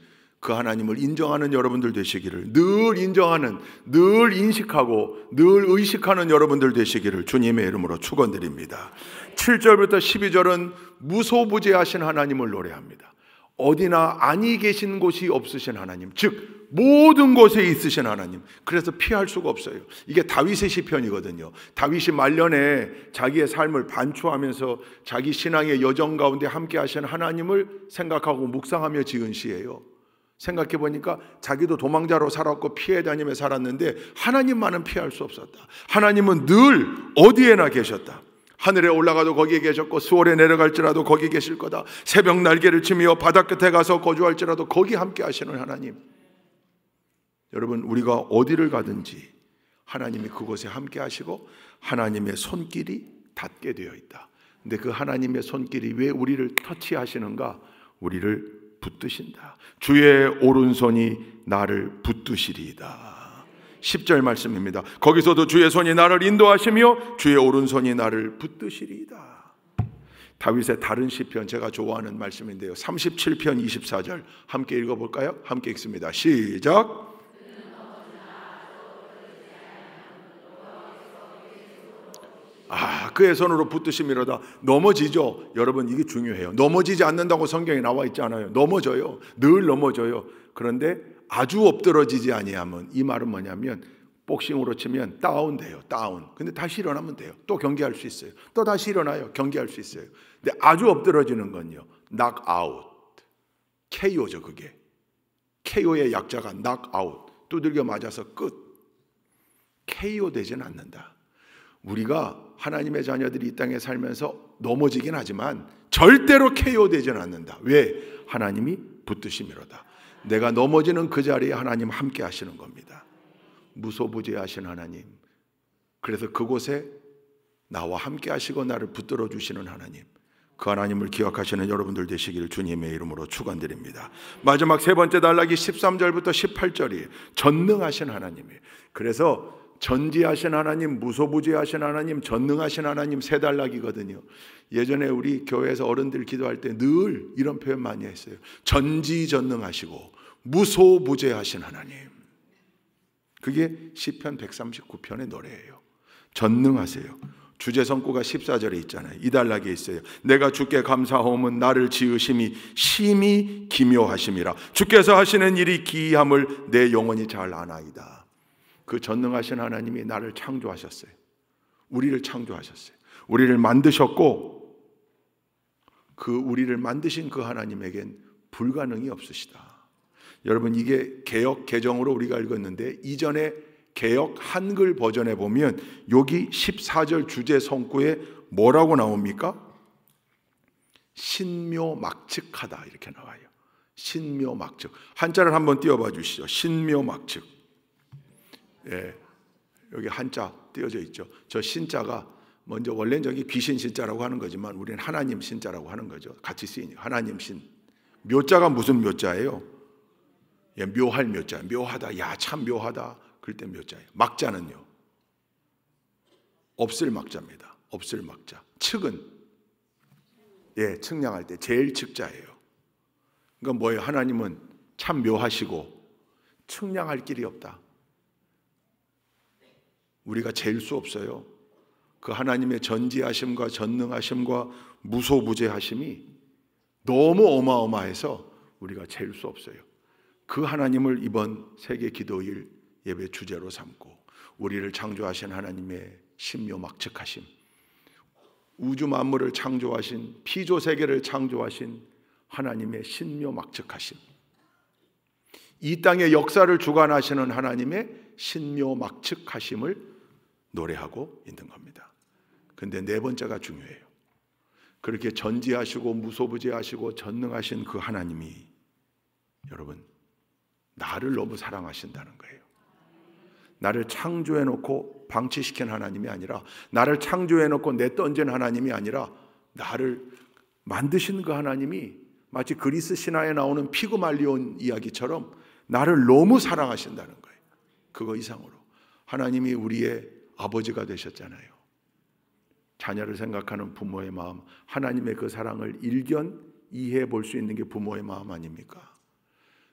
그 하나님을 인정하는 여러분들 되시기를, 늘 인정하는, 늘 인식하고 늘 의식하는 여러분들 되시기를 주님의 이름으로 축원드립니다. 7절부터 12절은 무소부재하신 하나님을 노래합니다. 어디나 아니 계신 곳이 없으신 하나님, 즉 모든 곳에 있으신 하나님. 그래서 피할 수가 없어요. 이게 다윗의 시편이거든요. 다윗이 말년에 자기의 삶을 반추하면서 자기 신앙의 여정 가운데 함께 하신 하나님을 생각하고 묵상하며 지은 시예요. 생각해 보니까 자기도 도망자로 살았고 피해 다니며 살았는데 하나님만은 피할 수 없었다. 하나님은 늘 어디에나 계셨다. 하늘에 올라가도 거기에 계셨고 수월에 내려갈지라도 거기 계실 거다. 새벽 날개를 치며 바다 끝에 가서 거주할지라도 거기 함께 하시는 하나님. 여러분, 우리가 어디를 가든지 하나님이 그곳에 함께 하시고 하나님의 손길이 닿게 되어 있다. 근데 그 하나님의 손길이 왜 우리를 터치하시는가? 우리를 붙드신다. 주의 오른손이 나를 붙드시리이다. 10절 말씀입니다. 거기서도 주의 손이 나를 인도하시며 주의 오른손이 나를 붙드시리이다. 다윗의 다른 시편, 제가 좋아하는 말씀인데요, 37편 24절 함께 읽어볼까요? 함께 읽습니다. 시작. 그의 손으로 붙드심이로다. 넘어지죠. 여러분, 이게 중요해요. 넘어지지 않는다고 성경에 나와 있잖아요. 넘어져요. 늘 넘어져요. 그런데 아주 엎드러지지 아니하면, 이 말은 뭐냐면 복싱으로 치면 다운돼요. 다운. 근데 다시 일어나면 돼요. 또 경기할 수 있어요. 또 다시 일어나요. 경기할 수 있어요. 근데 아주 엎드러지는 건요, knock-out, KO죠. 그게 KO의 약자가 knock-out, 두들겨 맞아서 끝. KO 되지는 않는다. 우리가 하나님의 자녀들이 이 땅에 살면서 넘어지긴 하지만 절대로 KO 되지는 않는다. 왜? 하나님이 붙드심이로다. 내가 넘어지는 그 자리에 하나님 함께 하시는 겁니다. 무소부재하신 하나님. 그래서 그곳에 나와 함께 하시고 나를 붙들어 주시는 하나님, 그 하나님을 기억하시는 여러분들 되시기를 주님의 이름으로 축원드립니다. 마지막 세 번째 단락이 13절부터 18절이에요. 전능하신 하나님이에요. 그래서 전지하신 하나님, 무소부재하신 하나님, 전능하신 하나님, 세 단락이거든요. 예전에 우리 교회에서 어른들 기도할 때 늘 이런 표현 많이 했어요. 전지전능하시고 무소부재하신 하나님. 그게 시편 139편의 노래예요. 전능하세요. 주제성구가 14절에 있잖아요. 이 단락에 있어요. 내가 주께 감사하오면 나를 지으심이 심히 기묘하심이라. 주께서 하시는 일이 기이함을 내 영혼이 잘 아나이다. 그 전능하신 하나님이 나를 창조하셨어요. 우리를 창조하셨어요. 우리를 만드셨고, 그 우리를 만드신 그 하나님에겐 불가능이 없으시다. 여러분, 이게 개역 개정으로 우리가 읽었는데 이전에 개역 한글 버전에 보면 여기 14절 주제 성구에 뭐라고 나옵니까? 신묘막측하다 이렇게 나와요. 신묘막측. 한자를 한번 띄워봐 주시죠. 신묘막측. 예, 여기 한자 띄어져 있죠. 저 신자가 먼저 원래는 저기 귀신 신자라고 하는 거지만 우리는 하나님 신자라고 하는 거죠. 같이 쓰이니 하나님 신. 묘자가 무슨 묘자예요? 예, 묘할 묘자. 묘하다. 야, 참 묘하다. 그럴 때 묘자예요. 막자는요, 없을 막자입니다. 없을 막자. 측은, 예, 측량할 때 제일 측자예요. 그러니까 뭐예요? 하나님은 참 묘하시고 측량할 길이 없다. 우리가 잴 수 없어요. 그 하나님의 전지하심과 전능하심과 무소부재하심이 너무 어마어마해서 우리가 잴 수 없어요. 그 하나님을 이번 세계 기도일 예배 주제로 삼고, 우리를 창조하신 하나님의 신묘막측하심, 우주 만물을 창조하신, 피조 세계를 창조하신 하나님의 신묘막측하심, 이 땅의 역사를 주관하시는 하나님의 신묘막측하심을 노래하고 있는 겁니다. 근데 네 번째가 중요해요. 그렇게 전지하시고 무소부재하시고 전능하신 그 하나님이, 여러분, 나를 너무 사랑하신다는 거예요. 나를 창조해놓고 방치시킨 하나님이 아니라, 나를 창조해놓고 내던진 하나님이 아니라, 나를 만드신 그 하나님이 마치 그리스 신화에 나오는 피그말리온 이야기처럼 나를 너무 사랑하신다는 거예요. 그거 이상으로 하나님이 우리의 아버지가 되셨잖아요. 자녀를 생각하는 부모의 마음, 하나님의 그 사랑을 일견 이해해 볼 수 있는 게 부모의 마음 아닙니까?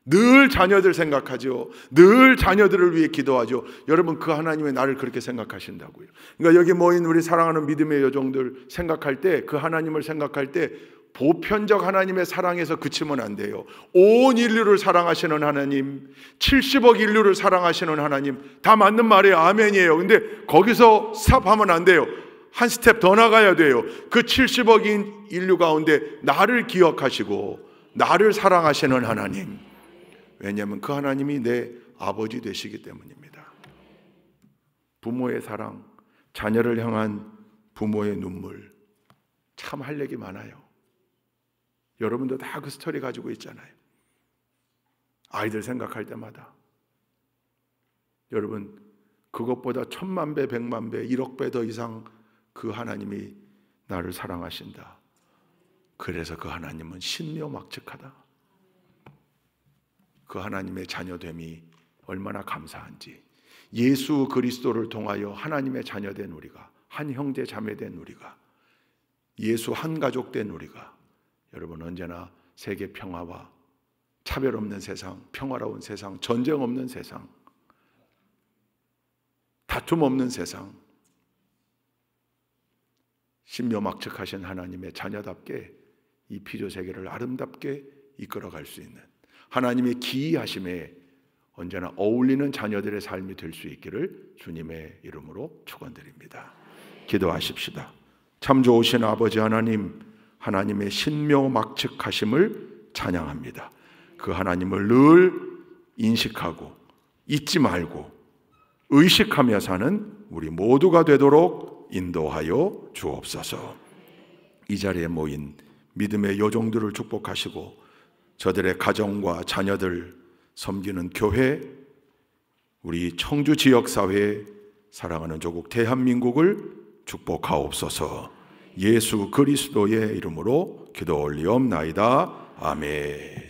늘 자녀들 생각하죠. 늘 자녀들을 위해 기도하죠. 여러분, 그 하나님의 나를 그렇게 생각하신다고요. 그러니까 여기 모인 우리 사랑하는 믿음의 여종들 생각할 때, 그 하나님을 생각할 때 보편적 하나님의 사랑에서 그치면 안 돼요. 온 인류를 사랑하시는 하나님, 70억 인류를 사랑하시는 하나님, 다 맞는 말이에요. 아멘이에요. 근데 거기서 스탑하면 안 돼요. 한 스텝 더 나가야 돼요. 그 70억인 인류 가운데 나를 기억하시고 나를 사랑하시는 하나님. 왜냐하면 그 하나님이 내 아버지 되시기 때문입니다. 부모의 사랑, 자녀를 향한 부모의 눈물, 참 할 얘기 많아요. 여러분도 다 그 스토리 가지고 있잖아요. 아이들 생각할 때마다. 여러분, 그것보다 1000만 배, 100만 배, 1억 배 더 이상 그 하나님이 나를 사랑하신다. 그래서 그 하나님은 신묘막측하다. 그 하나님의 자녀됨이 얼마나 감사한지. 예수 그리스도를 통하여 하나님의 자녀된 우리가, 한 형제 자매된 우리가, 예수 한 가족 된 우리가, 여러분 언제나 세계 평화와 차별 없는 세상, 평화로운 세상, 전쟁 없는 세상, 다툼 없는 세상, 신묘막측하신 하나님의 자녀답게 이 피조 세계를 아름답게 이끌어갈 수 있는 하나님의 기이하심에 언제나 어울리는 자녀들의 삶이 될 수 있기를 주님의 이름으로 축원드립니다. 기도하십시다. 참 좋으신 아버지 하나님, 하나님의 신묘막측하심을 찬양합니다. 그 하나님을 늘 인식하고 잊지 말고 의식하며 사는 우리 모두가 되도록 인도하여 주옵소서. 이 자리에 모인 믿음의 여종들을 축복하시고 저들의 가정과 자녀들 섬기는 교회, 우리 청주 지역사회, 사랑하는 조국 대한민국을 축복하옵소서. 예수 그리스도의 이름으로 기도 올리옵나이다. 아멘.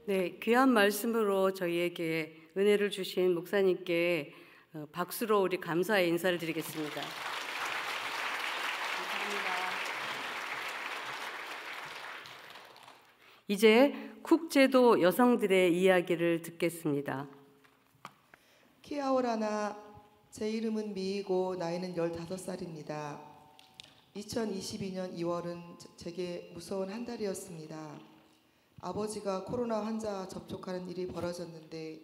네, 귀한 말씀으로 저희에게 은혜를 주신 목사님께 박수로 우리 감사의 인사를 드리겠습니다. 감사합니다. 이제 국제도 여성들의 이야기를 듣겠습니다. 키아오라나, 제 이름은 미이고 나이는 15살입니다. 2022년 2월은 제게 무서운 한 달이었습니다. 아버지가 코로나 환자 접촉하는 일이 벌어졌는데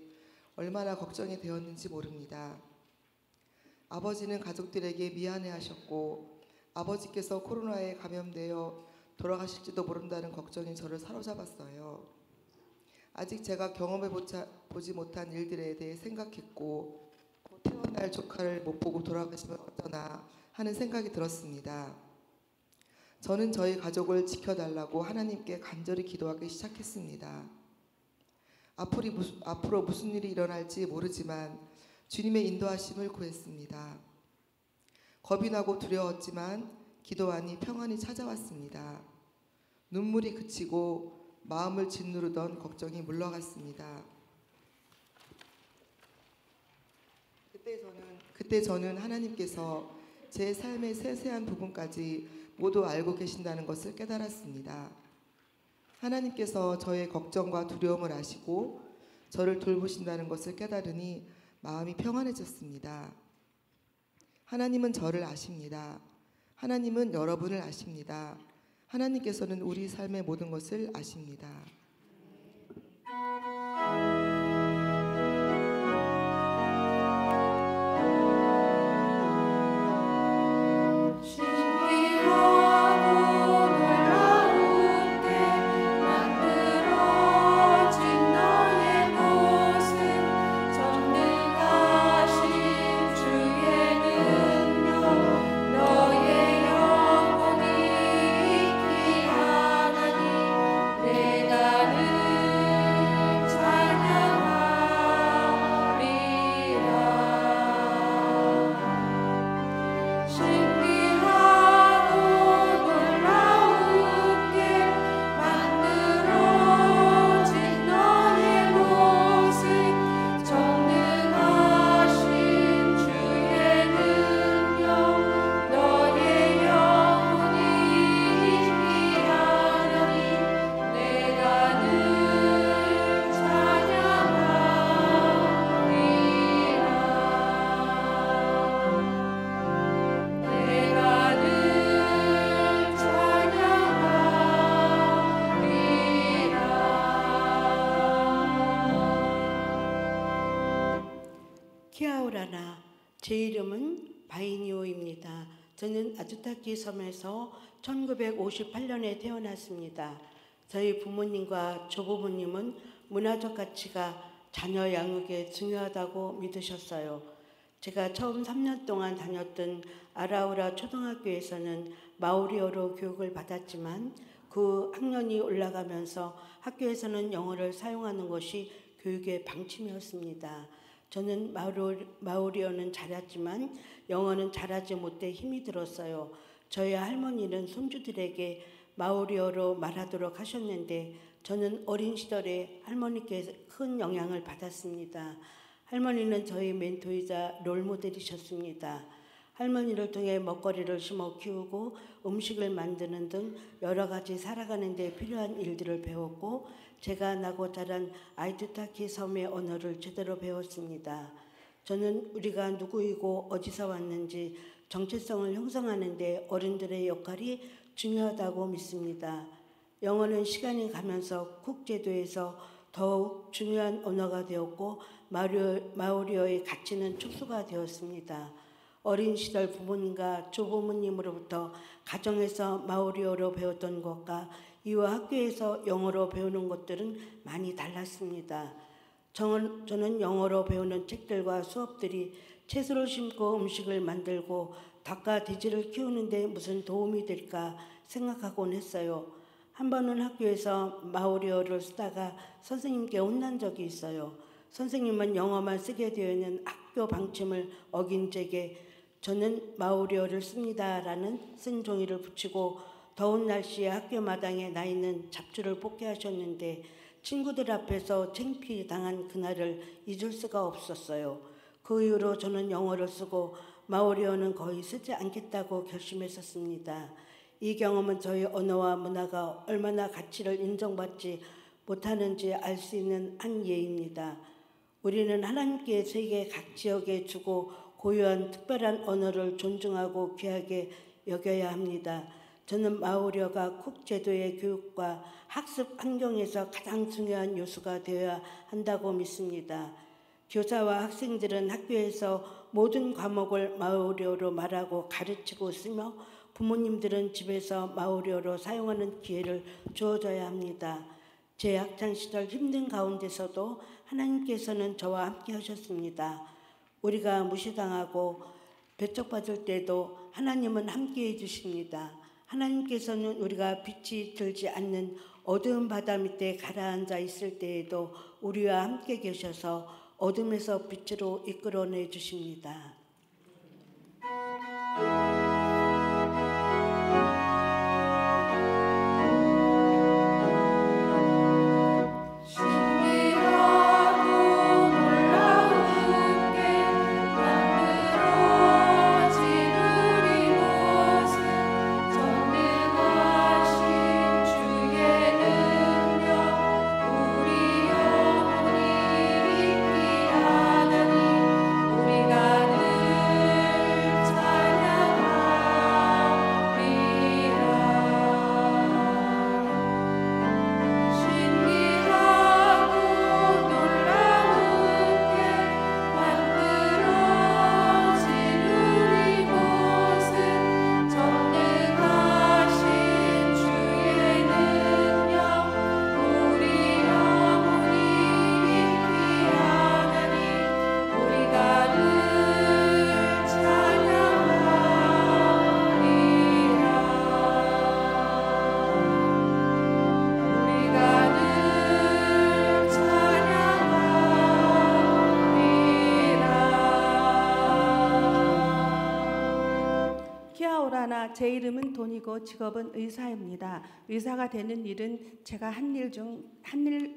얼마나 걱정이 되었는지 모릅니다. 아버지는 가족들에게 미안해하셨고 아버지께서 코로나에 감염되어 돌아가실지도 모른다는 걱정이 저를 사로잡았어요. 아직 제가 경험해보지 못한 일들에 대해 생각했고 곧 태어날 조카를 못 보고 돌아가시면 어떠나 하는 생각이 들었습니다. 저는 저희 가족을 지켜달라고 하나님께 간절히 기도하기 시작했습니다. 앞으로 무슨 일이 일어날지 모르지만 주님의 인도하심을 구했습니다. 겁이 나고 두려웠지만 기도하니 평안이 찾아왔습니다. 눈물이 그치고 마음을 짓누르던 걱정이 물러갔습니다. 그때 저는 하나님께서 제 삶의 세세한 부분까지 모두 알고 계신다는 것을 깨달았습니다. 하나님께서 저의 걱정과 두려움을 아시고 저를 돌보신다는 것을 깨달으니 마음이 평안해졌습니다. 하나님은 저를 아십니다. 하나님은 여러분을 아십니다. 하나님께서는 우리 삶의 모든 것을 아십니다. 너희 키아우라나, 제 이름은 바이니오입니다. 저는 아주타키 섬에서 1958년에 태어났습니다. 저희 부모님과 조부모님은 문화적 가치가 자녀 양육에 중요하다고 믿으셨어요. 제가 처음 3년 동안 다녔던 아라우라 초등학교에서는 마오리어로 교육을 받았지만 그 학년이 올라가면서 학교에서는 영어를 사용하는 것이 교육의 방침이었습니다. 저는 마오리어는 잘했지만 영어는 잘하지 못해 힘이 들었어요. 저희 할머니는 손주들에게 마오리어로 말하도록 하셨는데 저는 어린 시절에 할머니께 큰 영향을 받았습니다. 할머니는 저희 멘토이자 롤모델이셨습니다. 할머니를 통해 먹거리를 심어 키우고 음식을 만드는 등 여러 가지 살아가는 데 필요한 일들을 배웠고 제가 나고 자란 아이투타키 섬의 언어를 제대로 배웠습니다. 저는 우리가 누구이고 어디서 왔는지 정체성을 형성하는 데 어른들의 역할이 중요하다고 믿습니다. 영어는 시간이 가면서 쿡 제도에서 더욱 중요한 언어가 되었고 마오리어의 가치는 축소가 되었습니다. 어린 시절 부모님과 조부모님으로부터 가정에서 마오리어로 배웠던 것과 이후 학교에서 영어로 배우는 것들은 많이 달랐습니다. 저는 영어로 배우는 책들과 수업들이 채소를 심고 음식을 만들고 닭과 돼지를 키우는데 무슨 도움이 될까 생각하곤 했어요. 한 번은 학교에서 마오리어를 쓰다가 선생님께 혼난 적이 있어요. 선생님은 영어만 쓰게 되어 있는 학교 방침을 어긴 제게 저는 마오리어를 씁니다라는 쓴 종이를 붙이고 더운 날씨에 학교 마당에 나 있는 잡초를 뽑게 하셨는데 친구들 앞에서 창피당한 그날을 잊을 수가 없었어요. 그 이후로 저는 영어를 쓰고 마오리어는 거의 쓰지 않겠다고 결심했었습니다. 이 경험은 저희 언어와 문화가 얼마나 가치를 인정받지 못하는지 알 수 있는 한 예입니다. 우리는 하나님께 세계 각 지역에 주고 고유한 특별한 언어를 존중하고 귀하게 여겨야 합니다. 저는 마오리어가 쿡 제도의 교육과 학습 환경에서 가장 중요한 요소가 되어야 한다고 믿습니다. 교사와 학생들은 학교에서 모든 과목을 마오리어로 말하고 가르치고 쓰며 부모님들은 집에서 마오리어로 사용하는 기회를 주어줘야 합니다. 제 학창시절 힘든 가운데서도 하나님께서는 저와 함께 하셨습니다. 우리가 무시당하고 배척받을 때도 하나님은 함께 해주십니다. 하나님께서는 우리가 빛이 들지 않는 어두운 바다 밑에 가라앉아 있을 때에도 우리와 함께 계셔서 어둠에서 빛으로 이끌어내 주십니다. 제 이름은 돈이고 직업은 의사입니다. 의사가 되는 일은 제가 한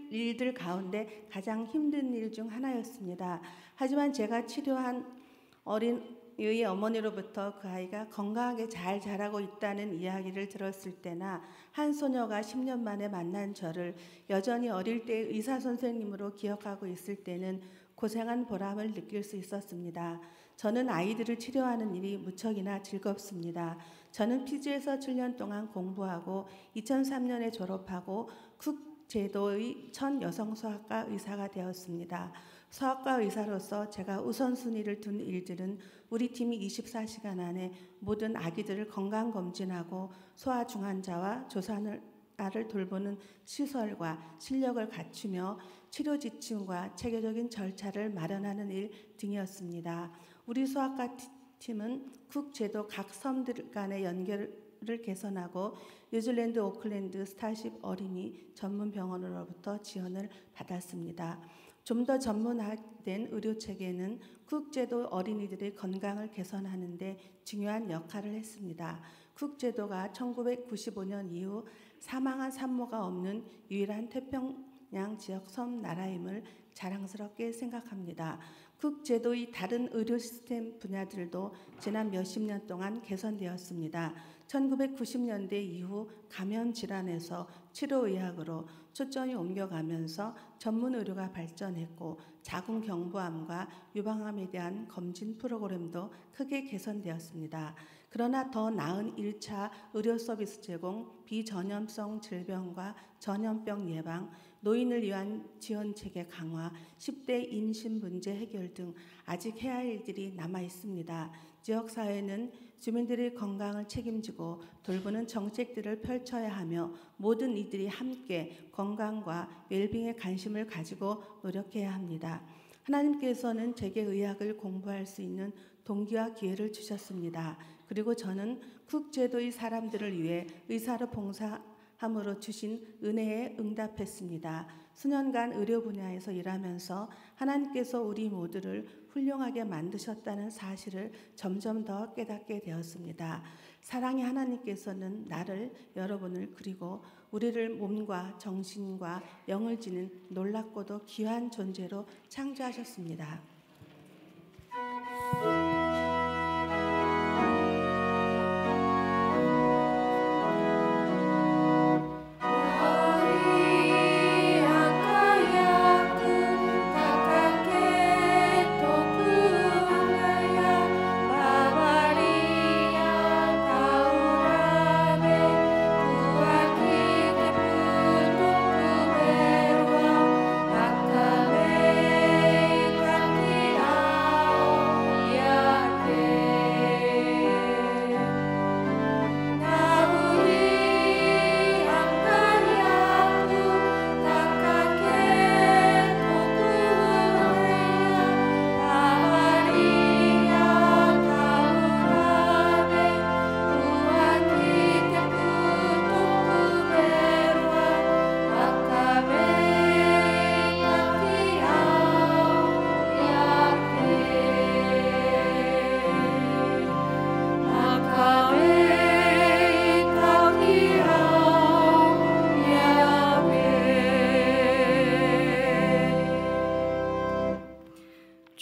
일들 가운데 가장 힘든 일 중 하나였습니다. 하지만 제가 치료한 어린이의 어머니로부터 그 아이가 건강하게 잘 자라고 있다는 이야기를 들었을 때나 한 소녀가 10년 만에 만난 저를 여전히 어릴 때의 의사 선생님으로 기억하고 있을 때는 고생한 보람을 느낄 수 있었습니다. 저는 아이들을 치료하는 일이 무척이나 즐겁습니다. 저는 피주에서 7년 동안 공부하고 2003년에 졸업하고 쿡 제도의 첫 여성 수학과 의사가 되었습니다. 소아과 의사로서 제가 우선순위를 둔 일들은 우리 팀이 24시간 안에 모든 아기들을 건강검진하고 소아중환자와 조산아를 돌보는 시설과 실력을 갖추며 치료 지침과 체계적인 절차를 마련하는 일 등이었습니다. 우리 소아과 팀은 쿡 제도 각 섬들 간의 연결을 개선하고 뉴질랜드 오클랜드 스타쉽 어린이 전문 병원으로부터 지원을 받았습니다. 좀 더 전문화된 의료 체계는 쿡 제도 어린이들의 건강을 개선하는 데 중요한 역할을 했습니다. 쿡 제도가 1995년 이후 사망한 산모가 없는 유일한 태평양 지역 섬 나라임을 자랑스럽게 생각합니다. 쿡 제도의 다른 의료 시스템 분야들도 지난 몇십 년 동안 개선되었습니다. 1990년대 이후 감염 질환에서 치료의학으로 초점이 옮겨가면서 전문 의료가 발전했고 자궁경부암과 유방암에 대한 검진 프로그램도 크게 개선되었습니다. 그러나 더 나은 1차 의료 서비스 제공, 비전염성 질병과 전염병 예방, 노인을 위한 지원 체계 강화, 10대 임신 문제 해결 등 아직 해야 할 일들이 남아 있습니다. 지역사회는 주민들의 건강을 책임지고 돌보는 정책들을 펼쳐야 하며 모든 이들이 함께 건강과 웰빙에 관심을 가지고 노력해야 합니다. 하나님께서는 제게 의학을 공부할 수 있는 동기와 기회를 주셨습니다. 그리고 저는 쿡 제도의 사람들을 위해 의사로 봉사함으로 주신 은혜에 응답했습니다. 수년간 의료 분야에서 일하면서 하나님께서 우리 모두를 훌륭하게 만드셨다는 사실을 점점 더 깨닫게 되었습니다. 사랑의 하나님께서는 나를, 여러분을, 그리고 우리를 몸과 정신과 영을 지닌 놀랍고도 귀한 존재로 창조하셨습니다.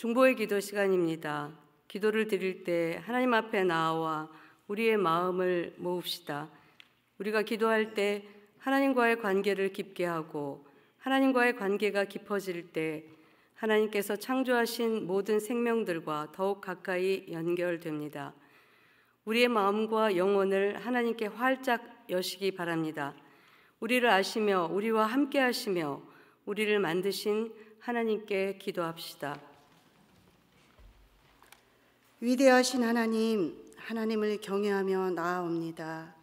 중보의 기도 시간입니다. 기도를 드릴 때 하나님 앞에 나와 우리의 마음을 모읍시다. 우리가 기도할 때 하나님과의 관계를 깊게 하고 하나님과의 관계가 깊어질 때 하나님께서 창조하신 모든 생명들과 더욱 가까이 연결됩니다. 우리의 마음과 영혼을 하나님께 활짝 여시기 바랍니다. 우리를 아시며 우리와 함께 하시며 우리를 만드신 하나님께 기도합시다. 위대하신 하나님, 하나님을 경외하며 나아옵니다.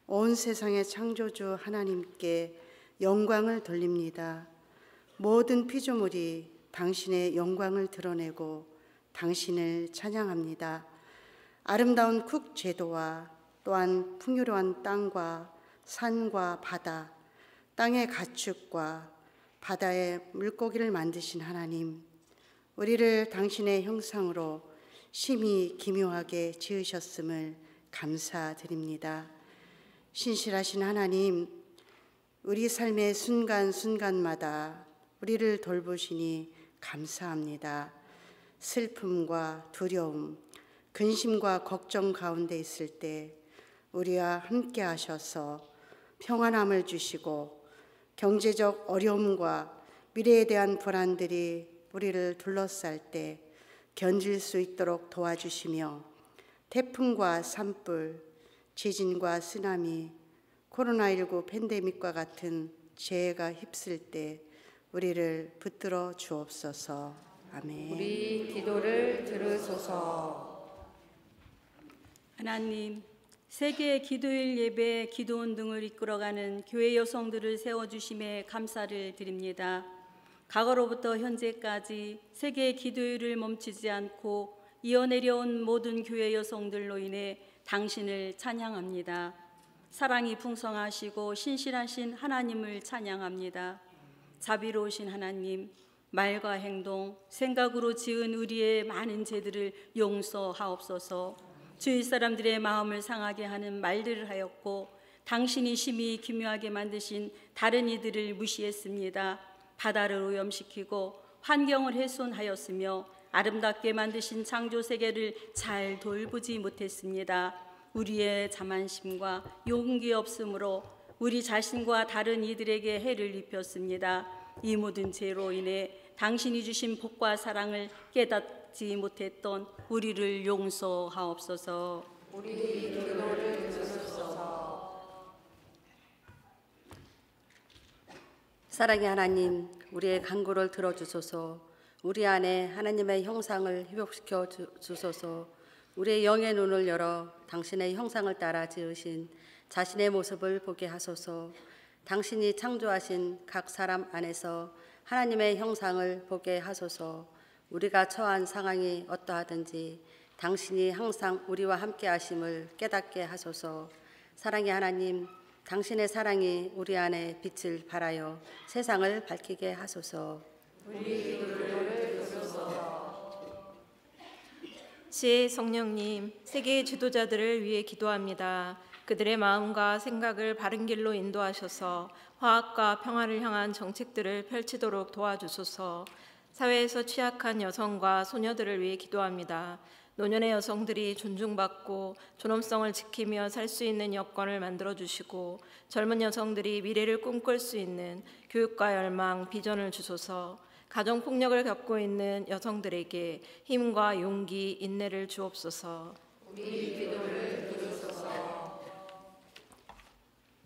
온 세상의 창조주 하나님께 영광을 돌립니다. 모든 피조물이 당신의 영광을 드러내고 당신을 찬양합니다. 아름다운 쿡 제도와 또한 풍요로운 땅과 산과 바다, 땅의 가축과 바다의 물고기를 만드신 하나님, 우리를 당신의 형상으로 심히 기묘하게 지으셨음을 감사드립니다. 신실하신 하나님, 우리 삶의 순간순간마다 우리를 돌보시니 감사합니다. 슬픔과 두려움, 근심과 걱정 가운데 있을 때 우리와 함께 하셔서 평안함을 주시고 경제적 어려움과 미래에 대한 불안들이 우리를 둘러쌀 때 견딜 수 있도록 도와주시며 태풍과 산불, 지진과 쓰나미, 코로나19 팬데믹과 같은 재해가 휩쓸 때 우리를 붙들어 주옵소서. 아멘. 우리 기도를 들으소서. 하나님, 세계 기도일 예배 기도원 등을 이끌어가는 교회 여성들을 세워주심에 감사를 드립니다. 과거로부터 현재까지 세계 기도일을 멈추지 않고 이어내려온 모든 교회 여성들로 인해 당신을 찬양합니다. 사랑이 풍성하시고 신실하신 하나님을 찬양합니다. 자비로우신 하나님, 말과 행동, 생각으로 지은 우리의 많은 죄들을 용서하옵소서. 주위 사람들의 마음을 상하게 하는 말들을 하였고 당신이 심히 기묘하게 만드신 다른 이들을 무시했습니다. 바다를 오염시키고 환경을 훼손하였으며 아름답게 만드신 창조 세계를 잘 돌보지 못했습니다. 우리의 자만심과 용기 없음으로 우리 자신과 다른 이들에게 해를 입혔습니다. 이 모든 죄로 인해 당신이 주신 복과 사랑을 깨닫지 못했던 우리를 용서하옵소서. 우리 기도를 들으소서. 사랑의 하나님, 우리의 간구를 들어주소서. 우리 안에 하나님의 형상을 회복시켜 주소서. 우리의 영의 눈을 열어 당신의 형상을 따라 지으신 자신의 모습을 보게 하소서. 당신이 창조하신 각 사람 안에서 하나님의 형상을 보게 하소서. 우리가 처한 상황이 어떠하든지 당신이 항상 우리와 함께 하심을 깨닫게 하소서. 사랑의 하나님, 당신의 사랑이 우리 안에 빛을 발하여 세상을 밝히게 하소서. 우리 기도를 들으소서. 지혜의 성령님, 세계의 지도자들을 위해 기도합니다. 그들의 마음과 생각을 바른 길로 인도하셔서 화합과 평화를 향한 정책들을 펼치도록 도와주소서. 사회에서 취약한 여성과 소녀들을 위해 기도합니다. 노년의 여성들이 존중받고 존엄성을 지키며 살 수 있는 여건을 만들어주시고 젊은 여성들이 미래를 꿈꿀 수 있는 교육과 열망, 비전을 주소서. 가정폭력을 겪고 있는 여성들에게 힘과 용기, 인내를 주옵소서. 우리 기도를 들으소서.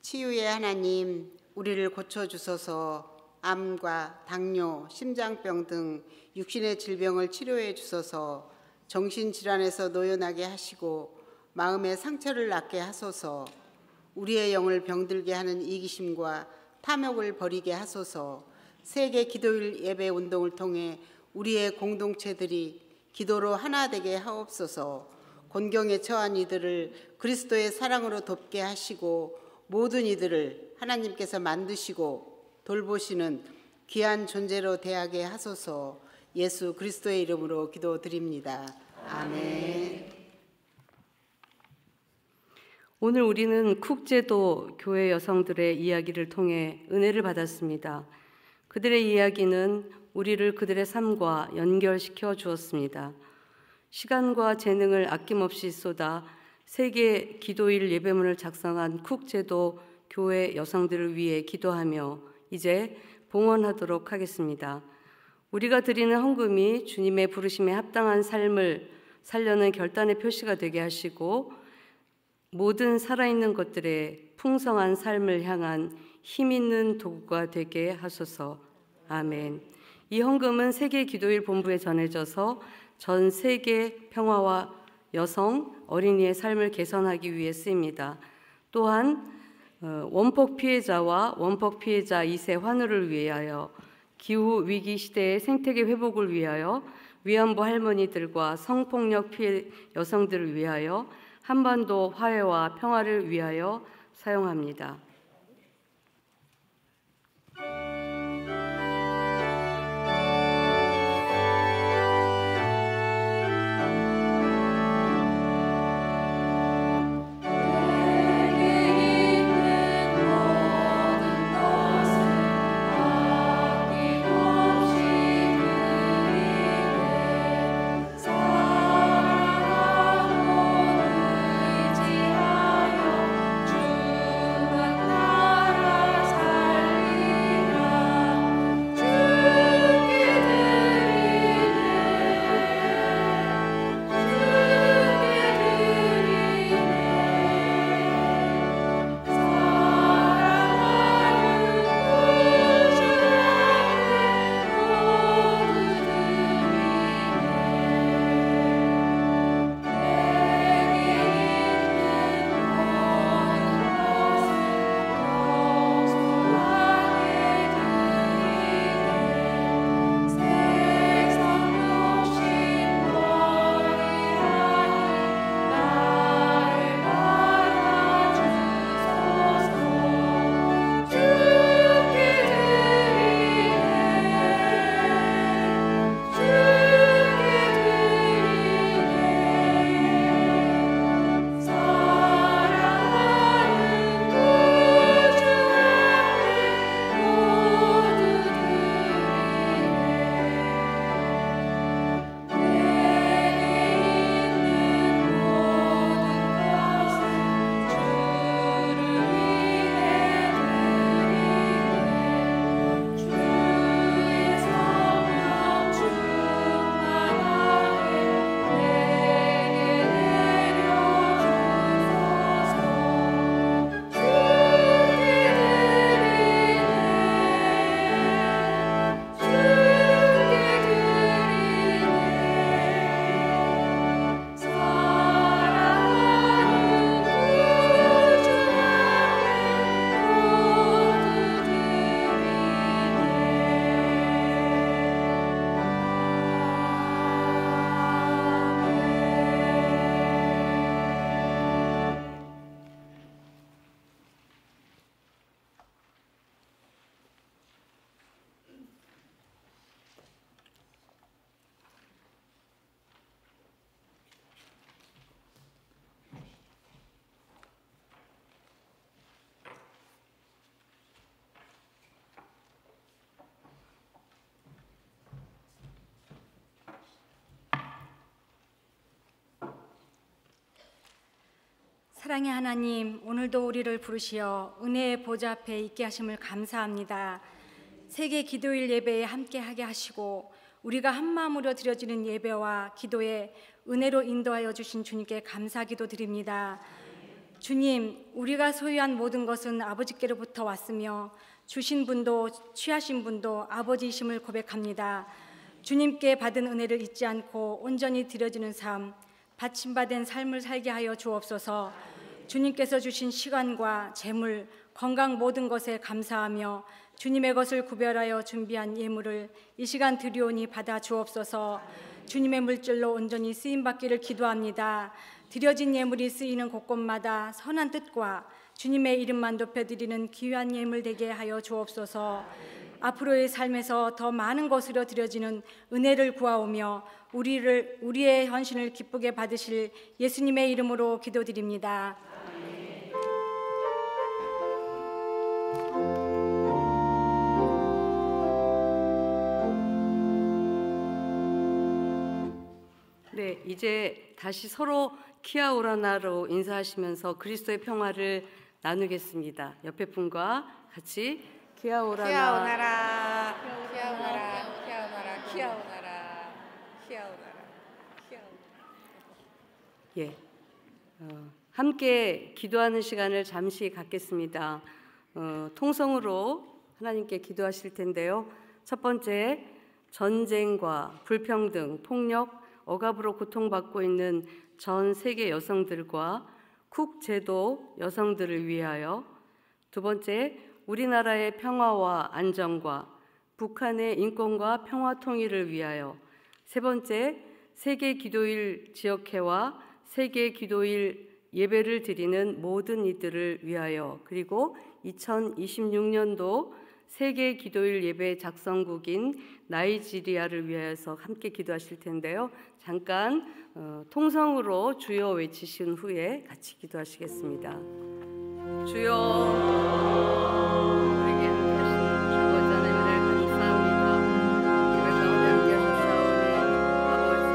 치유의 하나님, 우리를 고쳐주소서. 암과 당뇨, 심장병 등 육신의 질병을 치료해 주소서. 정신질환에서 노연하게 하시고 마음의 상처를 낫게 하소서. 우리의 영을 병들게 하는 이기심과 탐욕을 버리게 하소서. 세계 기도일 예배 운동을 통해 우리의 공동체들이 기도로 하나 되게 하옵소서. 곤경에 처한 이들을 그리스도의 사랑으로 돕게 하시고 모든 이들을 하나님께서 만드시고 돌보시는 귀한 존재로 대하게 하소서. 예수 그리스도의 이름으로 기도드립니다. 아멘. 오늘 우리는 쿡제도 교회 여성들의 이야기를 통해 은혜를 받았습니다. 그들의 이야기는 우리를 그들의 삶과 연결시켜 주었습니다. 시간과 재능을 아낌없이 쏟아 세계 기도일 예배문을 작성한 쿡제도 교회 여성들을 위해 기도하며 이제 봉헌하도록 하겠습니다. 우리가 드리는 헌금이 주님의 부르심에 합당한 삶을 살려는 결단의 표시가 되게 하시고 모든 살아있는 것들의 풍성한 삶을 향한 힘있는 도구가 되게 하소서. 아멘. 이 헌금은 세계 기도일 본부에 전해져서 전 세계 평화와 여성, 어린이의 삶을 개선하기 위해 쓰입니다. 또한 원폭 피해자와 원폭 피해자 2세 환우를 위하여, 기후 위기 시대의 생태계 회복을 위하여, 위안부 할머니들과 성폭력 피해 여성들을 위하여, 한반도 화해와 평화를 위하여 사용합니다. 사랑으로 의지하여 주 사랑의 하나님, 오늘도 우리를 부르시어 은혜의 보좌 앞에 있게 하심을 감사합니다. 세계 기도일 예배에 함께하게 하시고 우리가 한마음으로 드려지는 예배와 기도에 은혜로 인도하여 주신 주님께 감사기도 드립니다. 주님, 우리가 소유한 모든 것은 아버지께로부터 왔으며 주신 분도 취하신 분도 아버지이심을 고백합니다. 주님께 받은 은혜를 잊지 않고 온전히 드려지는 삶, 받침받은 삶을 살게 하여 주옵소서. 주님께서 주신 시간과 재물, 건강 모든 것에 감사하며 주님의 것을 구별하여 준비한 예물을 이 시간 드리오니 받아 주옵소서. 주님의 물질로 온전히 쓰임받기를 기도합니다. 드려진 예물이 쓰이는 곳곳마다 선한 뜻과 주님의 이름만 높여드리는 귀한 예물 되게 하여 주옵소서. 앞으로의 삶에서 더 많은 것으로 드려지는 은혜를 구하오며 우리의 헌신을 기쁘게 받으실 예수님의 이름으로 기도드립니다. 네, 이제 다시 서로 키아오라나로 인사하시면서 그리스도의 평화를 나누겠습니다. 옆에 분과 같이 키아오라나. 키아오나라, 키아오나라, 키아오나라, 키아오나라, 키아오나라, 키아오나라. 예, 함께 기도하는 시간을 잠시 갖겠습니다. 통성으로 하나님께 기도하실 텐데요. 첫 번째, 전쟁과 불평등, 폭력, 억압으로 고통받고 있는 전 세계 여성들과 쿡 제도 여성들을 위하여. 두 번째, 우리나라의 평화와 안정과 북한의 인권과 평화 통일을 위하여. 세 번째, 세계 기도일 지역회와 세계 기도일 예배를 드리는 모든 이들을 위하여. 그리고 2026년도 세계 기도일 예배 작성국인 나이지리아를 위하여서 함께 기도하실 텐데요. 잠깐 통성으로 주여 외치신 후에 같이 기도하시겠습니다. 주여, 우리에게 함께 하신 주거자 하나님을 감사합니다. 예배 가운데 함께 하셨사오니 아버지,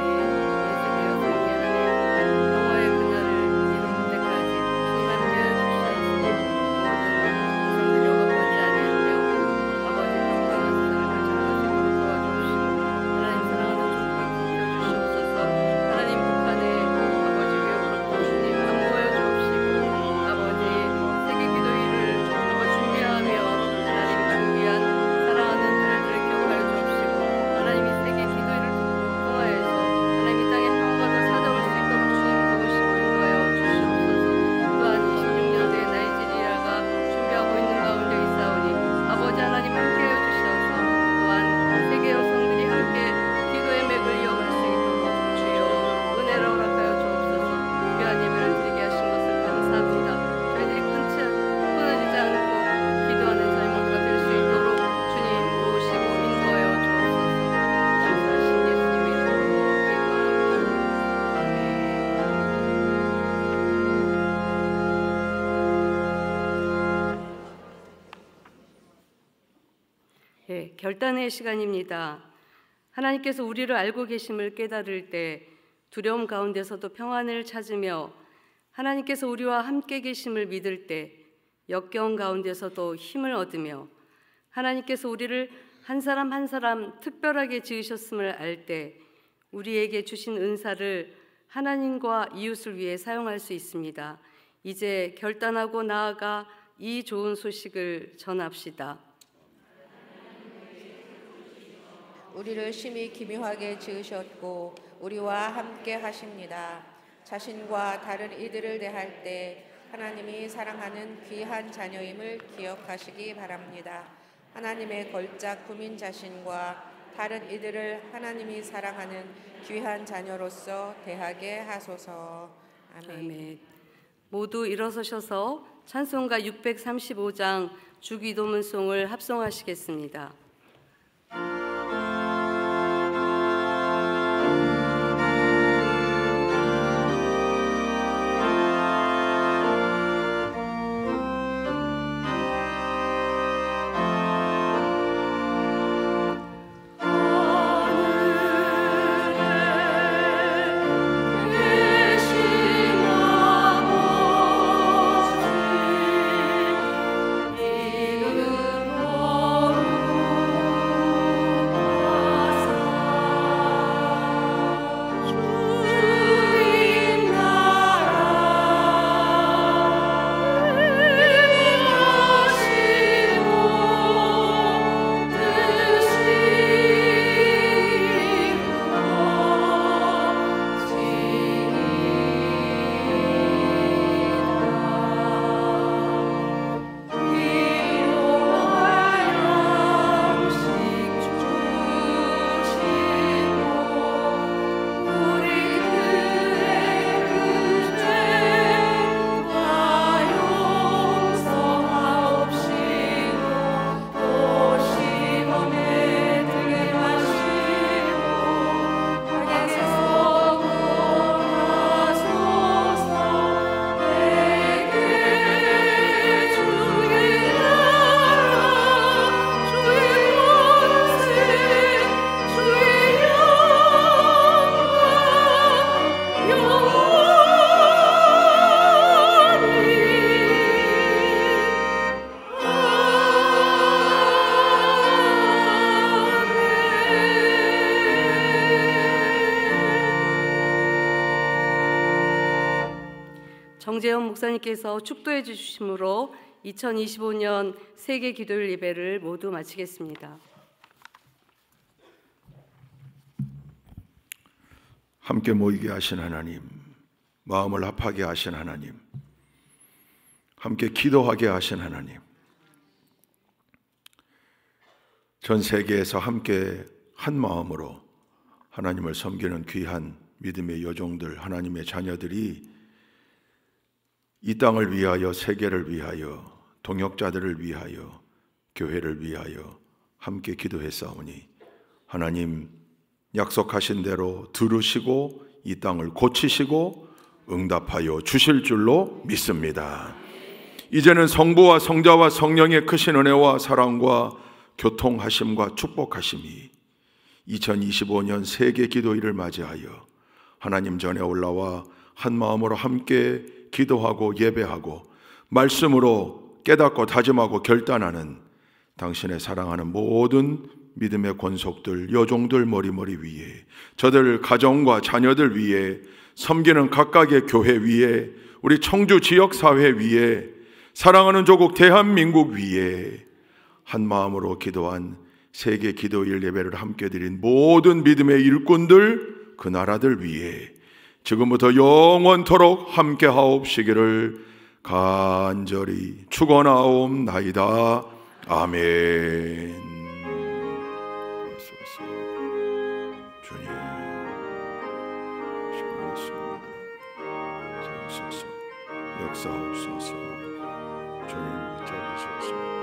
예수의 여성의 하나님, 평화의 그날을 이룰 때까지 주님 함께 해주시옵소서. 여성들이 억압받지 않으며 아버지 평강한 세상을 장하시도록 도와주시고 하나님 사랑하는 족보를 지켜주시옵소서. 하나님 북한의 아버지 위협으로부터 주님 안보여 주옵시고 아버지 세계 기도일을 아버지 준비하며 하나님 준비한 사랑하는 딸들을 기억하여 주옵시고 하나님이 세계 기도일을 통하여서 하나님 이 땅에 평화가 더 찾아올 수 있도록 주님 도우시고 인도하여 주시옵소서. 또한 26년도에 나이지리아가 준비하고 있는 가운데 있사오니 아버지 하나님 함께하여 주셔서 또한 세계 여성들이 함께 기도의 맥을 이어갈 수 있도록 주여 은혜로 허락하여 주옵소서. 귀한 예배를 드리게 하신 것을 감사합니다. 저희들이 끊어지지 않고 기도하는 저희 모두가 될 수 있도록 주님 도우시고 인도하여 주옵소서. 감사하신 예수님의 이름으로 기도합니다. 네, 결단의 시간입니다. 하나님께서 우리를 알고 계심을 깨달을 때 두려움 가운데서도 평안을 찾으며 하나님께서 우리와 함께 계심을 믿을 때 역겨움 가운데서도 힘을 얻으며 하나님께서 우리를 한 사람 한 사람 특별하게 지으셨음을 알 때 우리에게 주신 은사를 하나님과 이웃을 위해 사용할 수 있습니다. 이제 결단하고 나아가 이 좋은 소식을 전합시다. 우리를 심히 기묘하게 지으셨고 우리와 함께 하십니다. 자신과 다른 이들을 대할 때 하나님이 사랑하는 귀한 자녀임을 기억하시기 바랍니다. 하나님의 걸작 구민 자신과 다른 이들을 하나님이 사랑하는 귀한 자녀로서 대하게 하소서. 아멘. 아멘. 모두 일어서셔서 찬송가 635장 주기도문송을 합성하시겠습니다. 계심하고 정재현 목사님께서 축도해 주심으로 2025년 세계 기도일 예배를 모두 마치겠습니다. 함께 모이게 하신 하나님, 마음을 합하게 하신 하나님, 함께 기도하게 하신 하나님, 전 세계에서 함께 한 마음으로 하나님을 섬기는 귀한 믿음의 여종들, 하나님의 자녀들이 이 땅을 위하여, 세계를 위하여, 동역자들을 위하여, 교회를 위하여 함께 기도했사오니 하나님 약속하신 대로 들으시고 이 땅을 고치시고 응답하여 주실 줄로 믿습니다. 이제는 성부와 성자와 성령의 크신 은혜와 사랑과 교통하심과 축복하심이 2025년 세계 기도일을 맞이하여 하나님 전에 올라와 한 마음으로 함께 기도하고 예배하고 말씀으로 깨닫고 다짐하고 결단하는 당신의 사랑하는 모든 믿음의 권속들, 여종들 머리머리 위에, 저들 가정과 자녀들 위에, 섬기는 각각의 교회 위에, 우리 청주 지역사회 위에, 사랑하는 조국 대한민국 위에 한 마음으로 기도한 세계 기도일 예배를 함께 드린 모든 믿음의 일꾼들, 그 나라들 위에 지금부터 영원토록 함께 하옵시기를 간절히 축원하옵나이다. 아멘. 주님, 역사하옵소서. 주님 붙잡으소서.